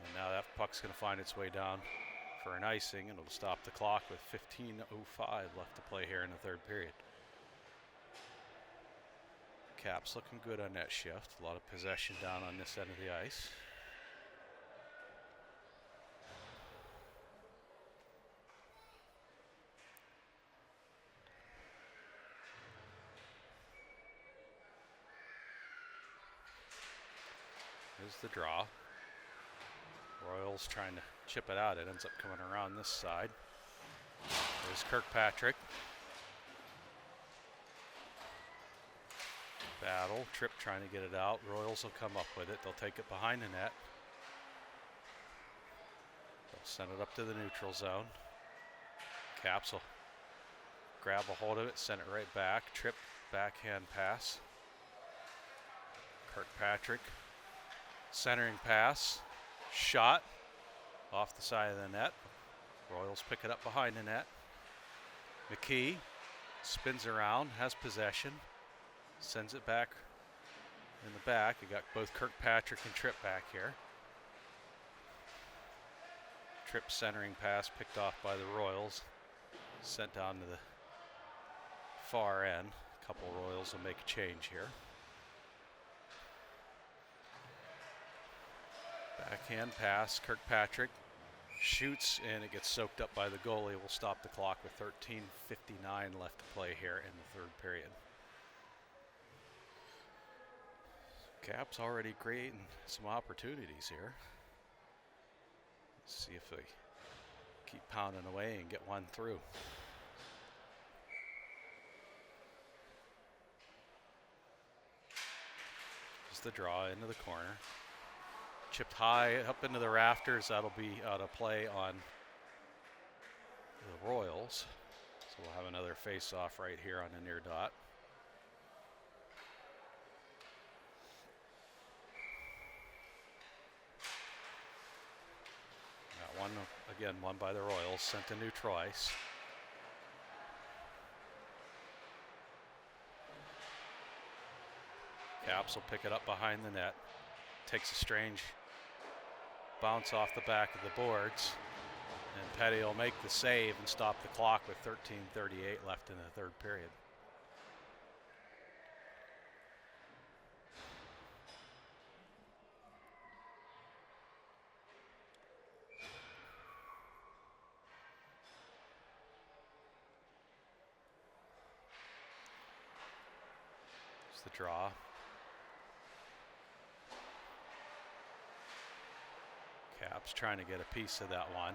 And now that puck's going to find its way down for an icing, and it'll stop the clock with 15:05 left to play here in the third period. Caps looking good on that shift. A lot of possession down on this end of the ice. Here's the draw. Royals trying to chip it out. It ends up coming around this side. There's Kirkpatrick. Battle. Tripp trying to get it out. Royals will come up with it. They'll take it behind the net. They'll send it up to the neutral zone. Caps will grab a hold of it, send it right back. Tripp backhand pass. Kirkpatrick. Centering pass. Shot off the side of the net. Royals pick it up behind the net. McKee spins around, has possession, sends it back in the back. You got both Kirkpatrick and Tripp back here. Tripp centering pass picked off by the Royals, sent down to the far end. A couple Royals will make a change here. Backhand pass, Kirkpatrick shoots, and it gets soaked up by the goalie. We'll stop the clock with 13:59 left to play here in the third period. Caps already creating some opportunities here. Let's see if they keep pounding away and get one through. Just the draw into the corner. Chipped high up into the rafters. That'll be out of play on the Royals. So we'll have another face-off right here on the near dot. Got one, again, one by the Royals, sent to neutral ice. Caps will pick it up behind the net. Takes a strange bounce off the back of the boards, and Peddie will make the save and stop the clock with 13:38 left in the third period. It's the draw. Caps trying to get a piece of that one.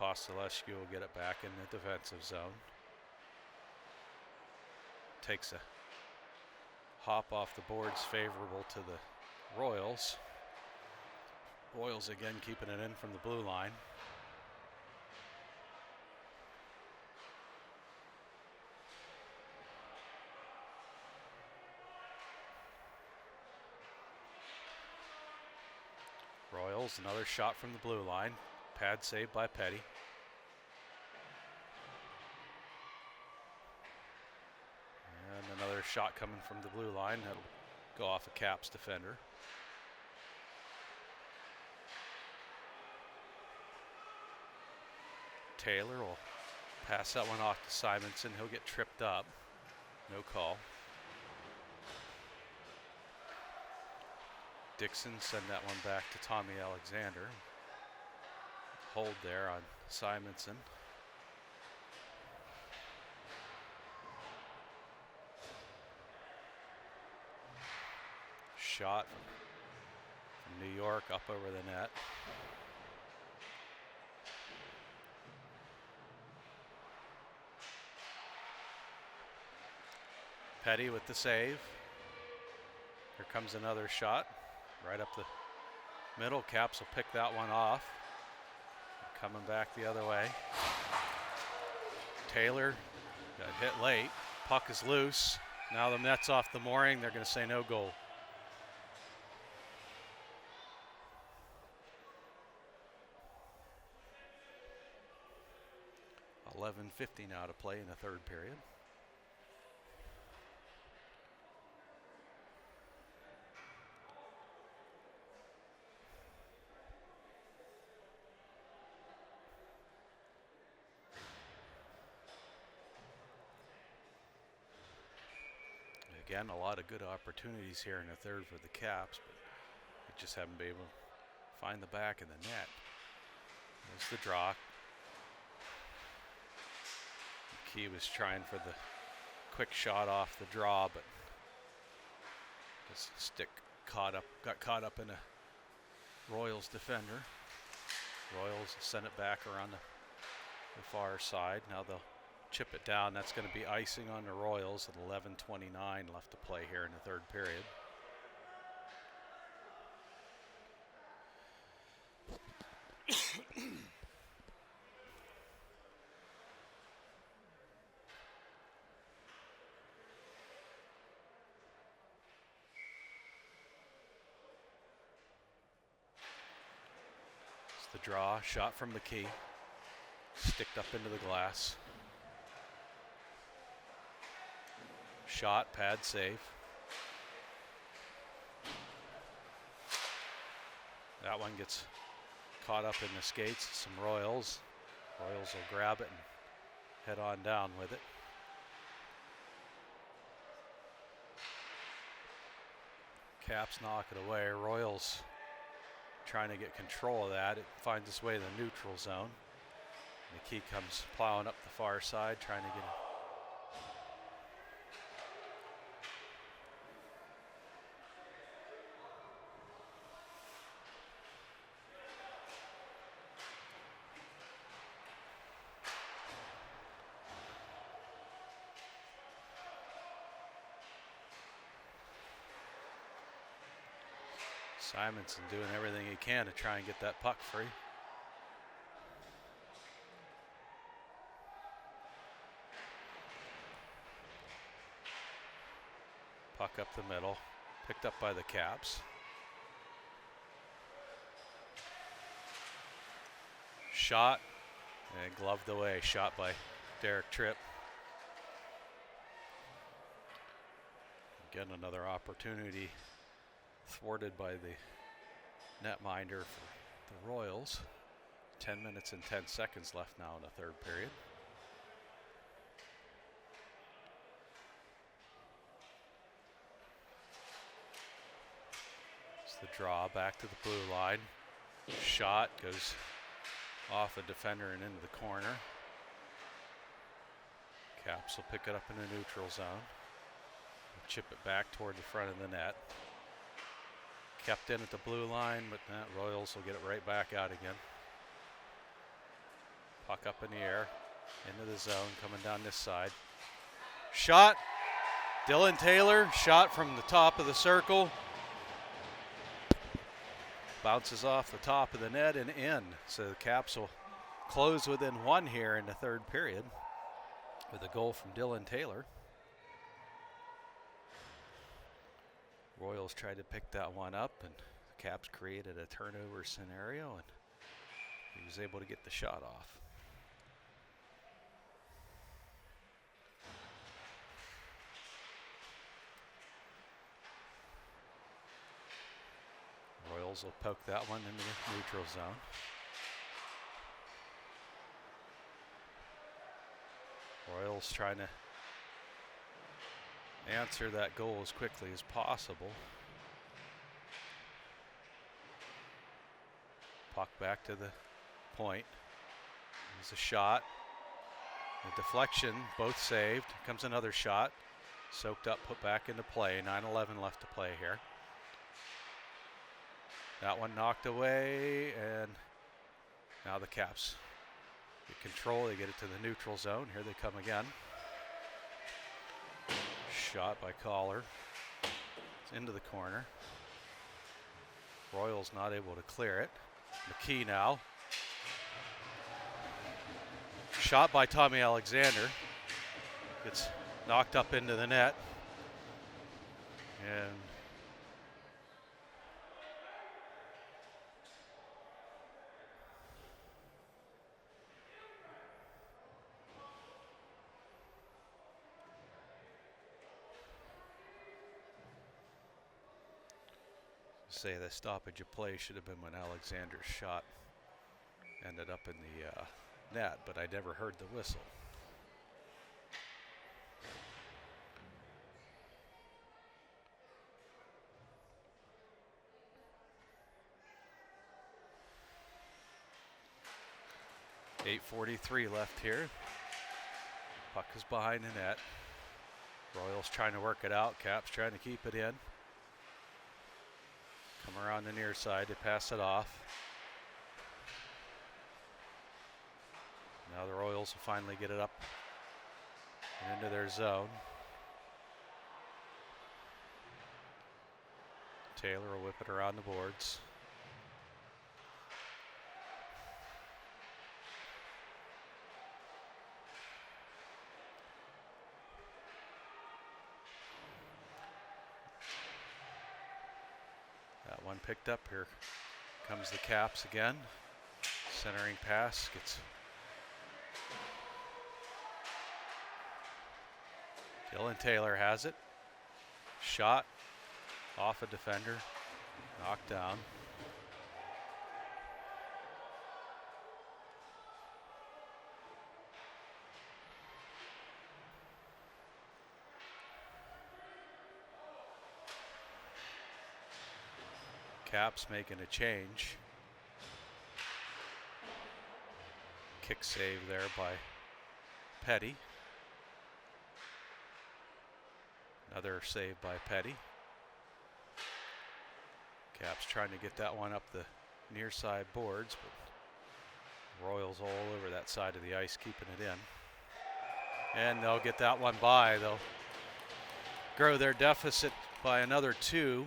Apostolescu will get it back in the defensive zone. Takes a hop off the boards favorable to the Royals. Royals again keeping it in from the blue line. Royals, another shot from the blue line. Pad saved by Peddie. And another shot coming from the blue line. That'll go off a Caps defender. Taylor will pass that one off to Simanson. He'll get tripped up. No call. Dixon send that one back to Tommy Alexander. Hold there on Simanson. Shot from New York up over the net. Peddie with the save. Here comes another shot. Right up the middle. Caps will pick that one off. coming back the other way. Taylor got hit late. Puck is loose. Now the net's off the mooring. They're going to say no goal. 11:50 now to play in the third period. Again, a lot of good opportunities here in the third for the Caps, but they just haven't been able to find the back of the net. There's the draw. McKee was trying for the quick shot off the draw, but his stick got caught up in a Royals defender. Royals sent it back around the far side. Now they'll chip it down. That's going to be icing on the Royals at 11:29 left to play here in the third period. It's the draw, shot from McKee, sticked up into the glass. Shot, pad save. That one gets caught up in the skates. Some Royals. Royals will grab it and head on down with it. Caps knock it away. Royals trying to get control of that. It finds its way to the neutral zone. McKee comes plowing up the far side, trying to get it. Simanson doing everything he can to try and get that puck free. Puck up the middle, picked up by the Caps. Shot and gloved away. Shot by Derek Tripp. Again, another opportunity thwarted by the netminder for the Royals. 10 minutes and 10 seconds left now in the third period. It's the draw back to the blue line. Shot goes off a defender and into the corner. Caps will pick it up in the neutral zone. Chip it back toward the front of the net. Kept in at the blue line, but Royals will get it right back out again. Puck up in the air, into the zone, coming down this side. Shot, Dylan Taylor, shot from the top of the circle. Bounces off the top of the net and in. So the Caps will close within one here in the third period with a goal from Dylan Taylor. Royals tried to pick that one up, and the Caps created a turnover scenario, and he was able to get the shot off. Royals will poke that one into the neutral zone. Royals trying to answer that goal as quickly as possible. Puck back to the point. There's a shot. A deflection, both saved. Comes another shot. Soaked up, put back into play. 9:11 left to play here. That one knocked away, and now the Caps get control. They get it to the neutral zone. Here they come again. Shot by Koller. It's into the corner. Royals not able to clear it. McKee now. shot by Tommy Alexander. Gets knocked up into the net. And say the stoppage of play should have been when Alexander's shot ended up in the net, but I never heard the whistle. .8:43 left here. Puck is behind the net. Royals trying to work it out. Caps trying to keep it in. Come around the near side to pass it off. Now the Royals will finally get it up and into their zone. Taylor will whip it around the boards. That one picked up. Here comes the Caps again. Centering pass gets Dylan Taylor has it. Shot off a defender. Knocked down. Caps making a change. Kick save there by Peddie. Another save by Peddie. Caps trying to get that one up the near side boards, but Royals all over that side of the ice keeping it in. And they'll get that one by. They'll grow their deficit by another 2.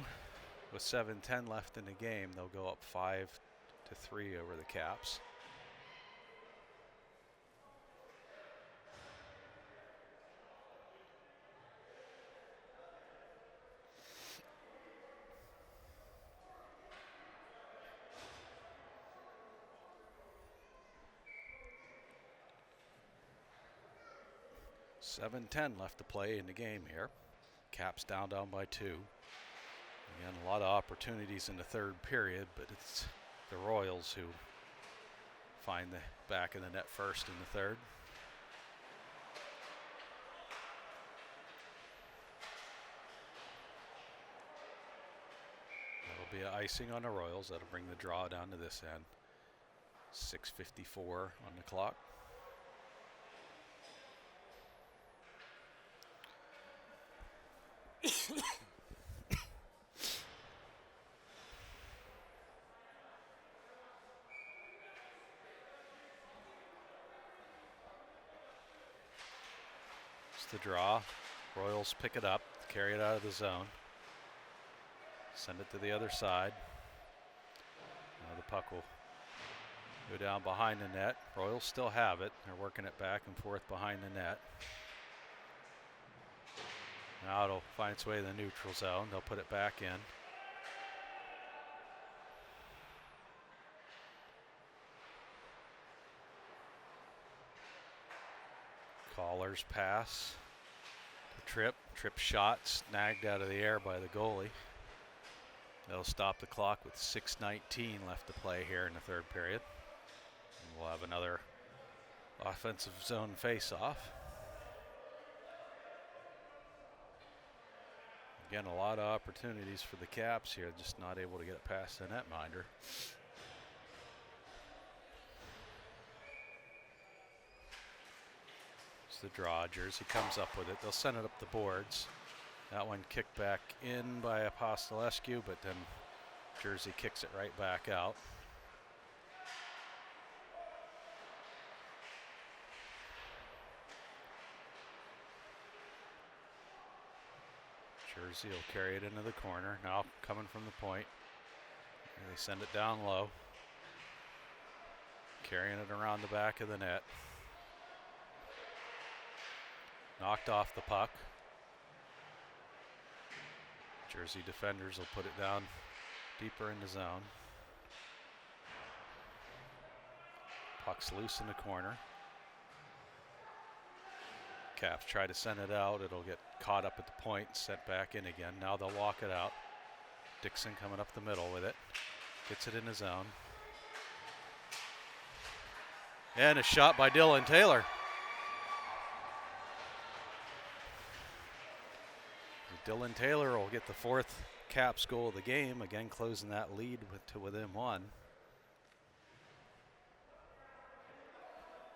With 7:10 left in the game, they'll go up 5-3 over the Caps. .7:10 left to play in the game here. Caps down by 2. Again, a lot of opportunities in the third period, but it's the Royals who find the back of the net first in the third. That'll be an icing on the Royals. That'll bring the draw down to this end. 6:54 on the clock. The draw. Royals pick it up, carry it out of the zone, send it to the other side. Now the puck will go down behind the net. Royals still have it. They're working it back and forth behind the net. Now it'll find its way to the neutral zone. They'll put it back in. Koller's pass to Trip shot snagged out of the air by the goalie. They'll stop the clock with 6:19 left to play here in the third period. And we'll have another offensive zone face-off. Again, a lot of opportunities for the Caps here, just not able to get it past the netminder. The draw. Jersey comes up with it. They'll send it up the boards. That one kicked back in by Apostolescu, but then Jersey kicks it right back out. Jersey will carry it into the corner. Now coming from the point. And they send it down low. Carrying it around the back of the net. Knocked off the puck. Jersey defenders will put it down deeper in the zone. Puck's loose in the corner. Caps try to send it out. It'll get caught up at the point, sent back in again. Now they'll walk it out. Dixon coming up the middle with it. Gets it in the zone. And a shot by Dylan Taylor. Dylan Taylor will get the 4th Caps goal of the game, again closing that lead to within 1.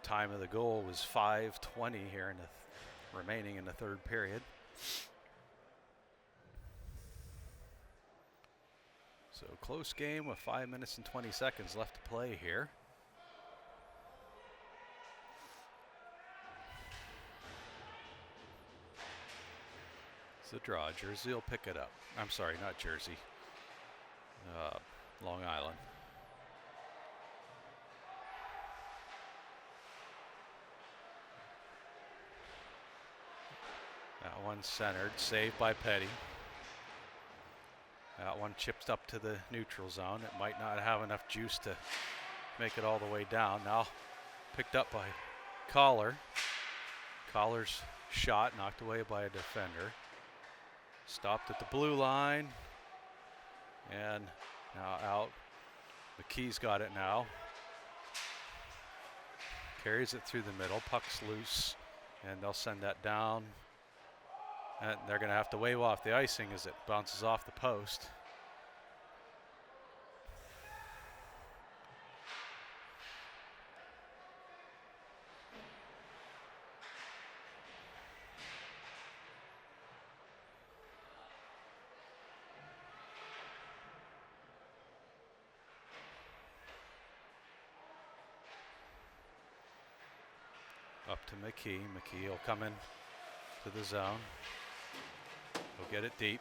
Time of the goal was 5:20 here in the remaining in the 3rd period. So close game with 5 minutes and 20 seconds left to play here. The draw. Jersey will pick it up. I'm sorry, not Jersey. Long Island. That one centered, saved by Peddie. That one chipped up to the neutral zone. It might not have enough juice to make it all the way down. Now picked up by Koller. Koller's shot knocked away by a defender. Stopped at the blue line. And now out. McKee's got it now. Carries it through the middle. Puck's loose. And they'll send that down. And they're going to have to wave off the icing as it bounces off the post. Up to McKee. McKee will come in to the zone. He'll get it deep.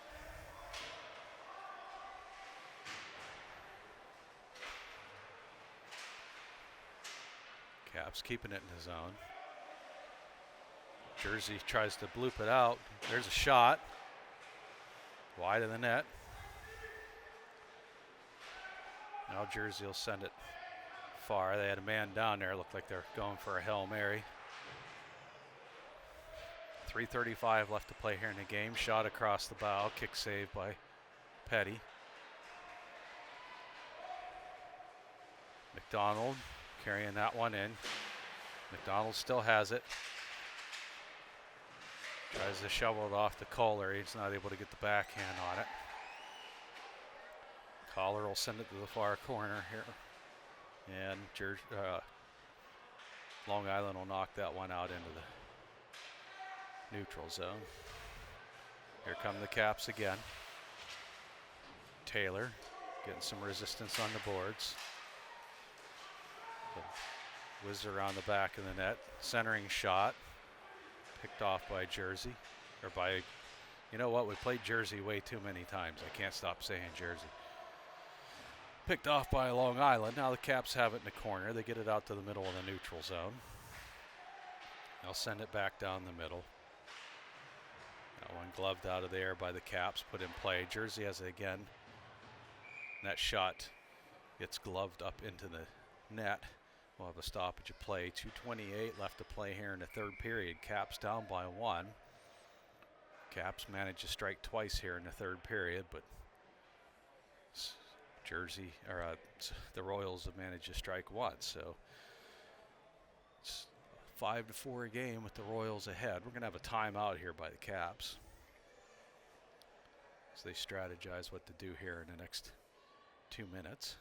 Caps keeping it in the zone. Jersey tries to bloop it out. There's a shot. Wide of the net. Now Jersey will send it far. They had a man down there. Looked like they're going for a Hail Mary. 3:35 left to play here in the game. Shot across the bow. Kick save by Peddie. McDonald carrying that one in. McDonald still has it. Tries to shovel it off to Koller. He's not able to get the backhand on it. Koller will send it to the far corner here. And Long Island will knock that one out into the neutral zone. Here come the Caps again. Taylor getting some resistance on the boards. Whiz around the back of the net. Centering shot. Picked off by Jersey. Or by, you know what, we played Jersey way too many times. I can't stop saying Jersey. Picked off by Long Island. Now the Caps have it in the corner. They get it out to the middle of the neutral zone. They'll send it back down the middle. That one gloved out of there by the Caps, put in play. Jersey has it again. That shot gets gloved up into the net. We'll have a stoppage of play. 2:28 left to play here in the 3rd period. Caps down by 1. Caps managed to strike twice here in the 3rd period, but Jersey, or the Royals have managed to strike once. So it's 5-4 game with the Royals ahead. We're going to have a timeout here by the Caps as they strategize what to do here in the next 2 minutes.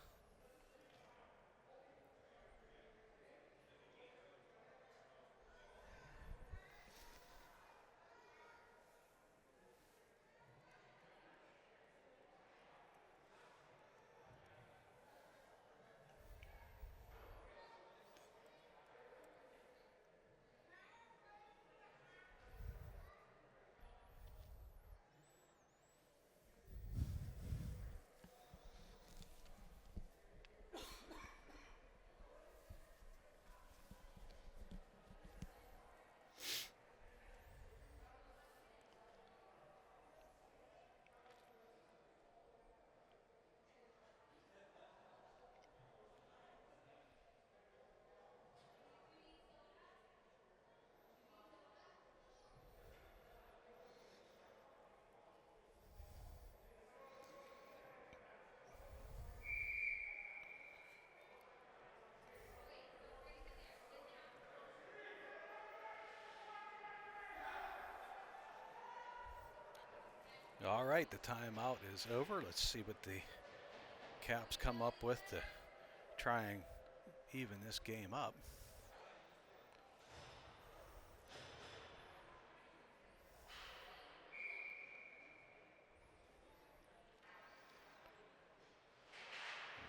All right, the timeout is over. Let's see what the Caps come up with to try and even this game up.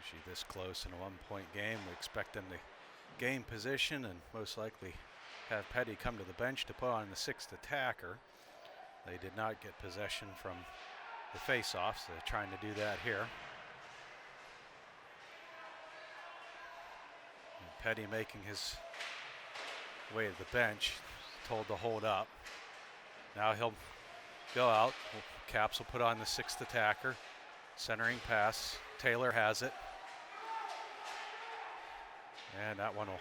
Usually this close in a one-point game, we expect them to gain position and most likely have Peddie come to the bench to put on the sixth attacker. They did not get possession from the face-off, so they're trying to do that here. And Peddie making his way to the bench, told to hold up. Now he'll go out. Caps will put on the sixth attacker. Centering pass. Taylor has it. And that one will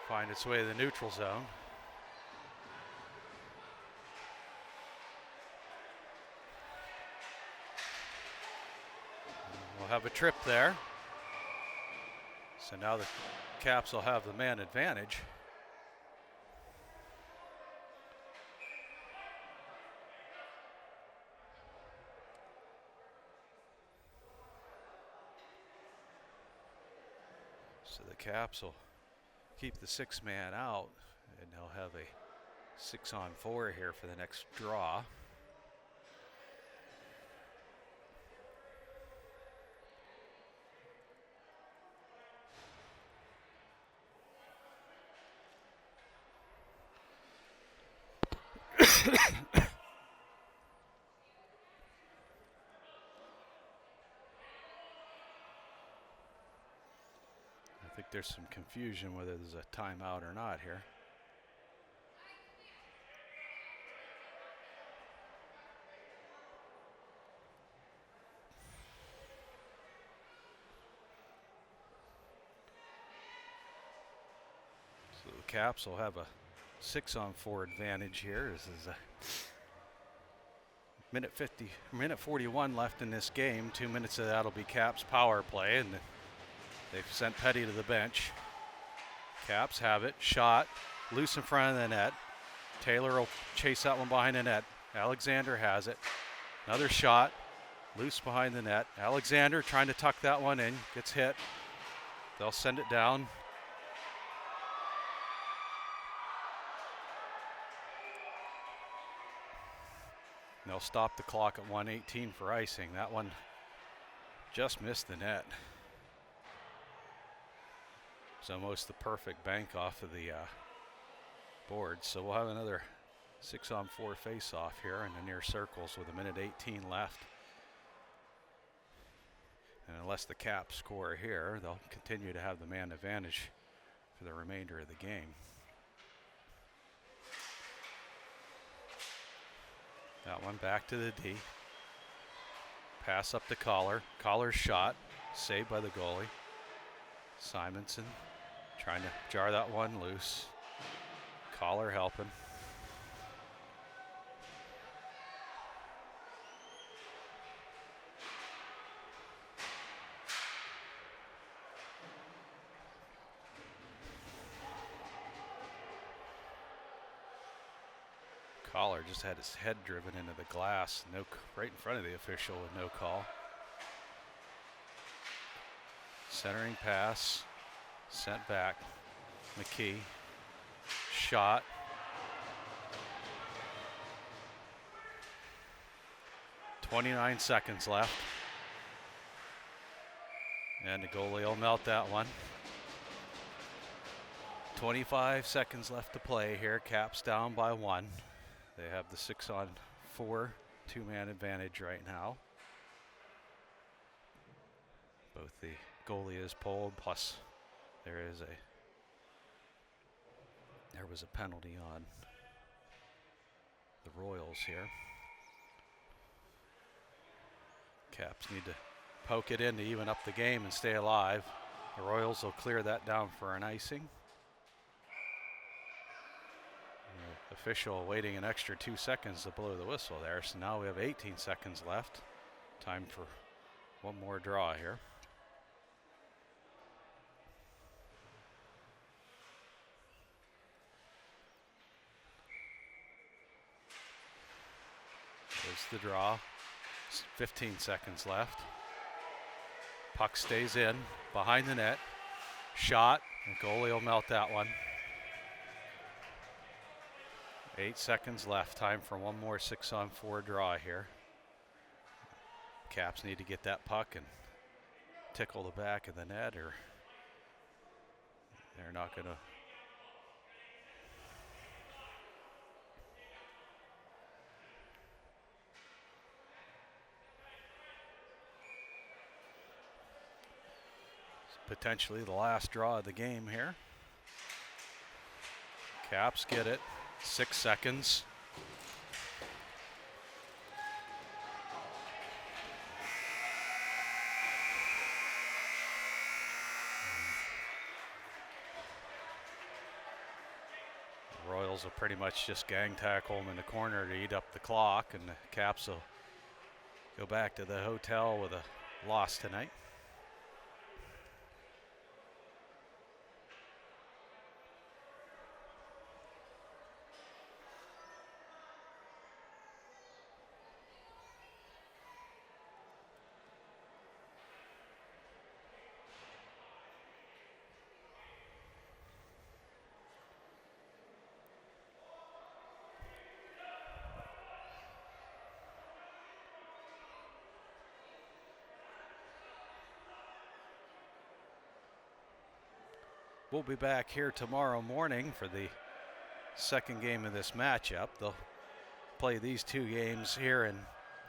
find its way to the neutral zone. We'll have a trip there. So now the Caps will have the man advantage. So the Caps will keep the six-man out, and they'll have a 6-on-4 here for the next draw. I think there's some confusion whether there's a timeout or not here. So the Caps will have a 6-on-4 advantage here. This is a minute 41 left in this game. 2 minutes of that'll be Caps power play, and they've sent Peddie to the bench. Caps have it. Shot. Loose in front of the net. Taylor will chase that one behind the net. Alexander has it. Another shot. Loose behind the net. Alexander trying to tuck that one in. Gets hit. They'll send it down. They'll stop the clock at 1:18 for icing. That one just missed the net. It's almost the perfect bank off of the board. So we'll have another 6-on-4 face-off here in the near circles with 1:18 left. And unless the Caps score here, they'll continue to have the man advantage for the remainder of the game. That one back to the D. Pass up to Koller. Coller's shot. Saved by the goalie. Simanson trying to jar that one loose. Koller helping. Koller just had his head driven into the glass, right in front of the official with no call. Centering pass, sent back. McKee, shot. .29 seconds left. And the goalie will melt that one. 25 seconds left to play here. Caps down by 1. They have the 6-on-4 two-man advantage right now. Both the goalie is pulled, plus there was a penalty on the Royals here. Caps need to poke it in to even up the game and stay alive. The Royals will clear that down for an icing. Official waiting an extra 2 seconds to blow the whistle there. So now we have 18 seconds left. Time for one more draw here. There's the draw. 15 seconds left. Puck stays in behind the net. Shot. The goalie will melt that one. 8 seconds left. Time for one more 6-on-4 draw here. Caps need to get that puck and tickle the back of the net, or they're not going to. Potentially the last draw of the game here. Caps get it. 6 seconds. The Royals will pretty much just gang tackle them in the corner to eat up the clock, and the Caps will go back to the hotel with a loss tonight. We'll be back here tomorrow morning for the second game of this matchup. They'll play these 2 games here in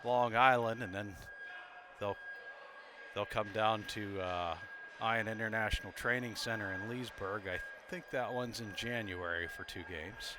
Long Island, and then they'll come down to Iron International Training Center in Leesburg. I think that one's in January for 2 games.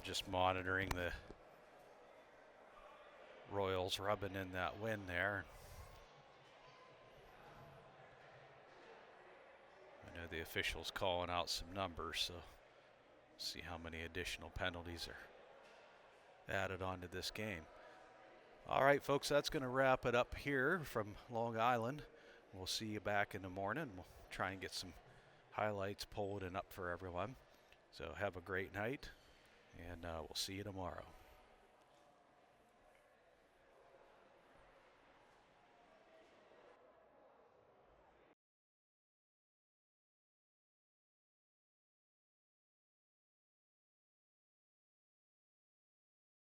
Just monitoring the Royals rubbing in that wind there. I know the officials calling out some numbers, so see how many additional penalties are added onto this game. All right, folks, that's going to wrap it up here from Long Island. We'll see you back in the morning. We'll try and get some highlights pulled and up for everyone. So have a great night, and we'll see you tomorrow.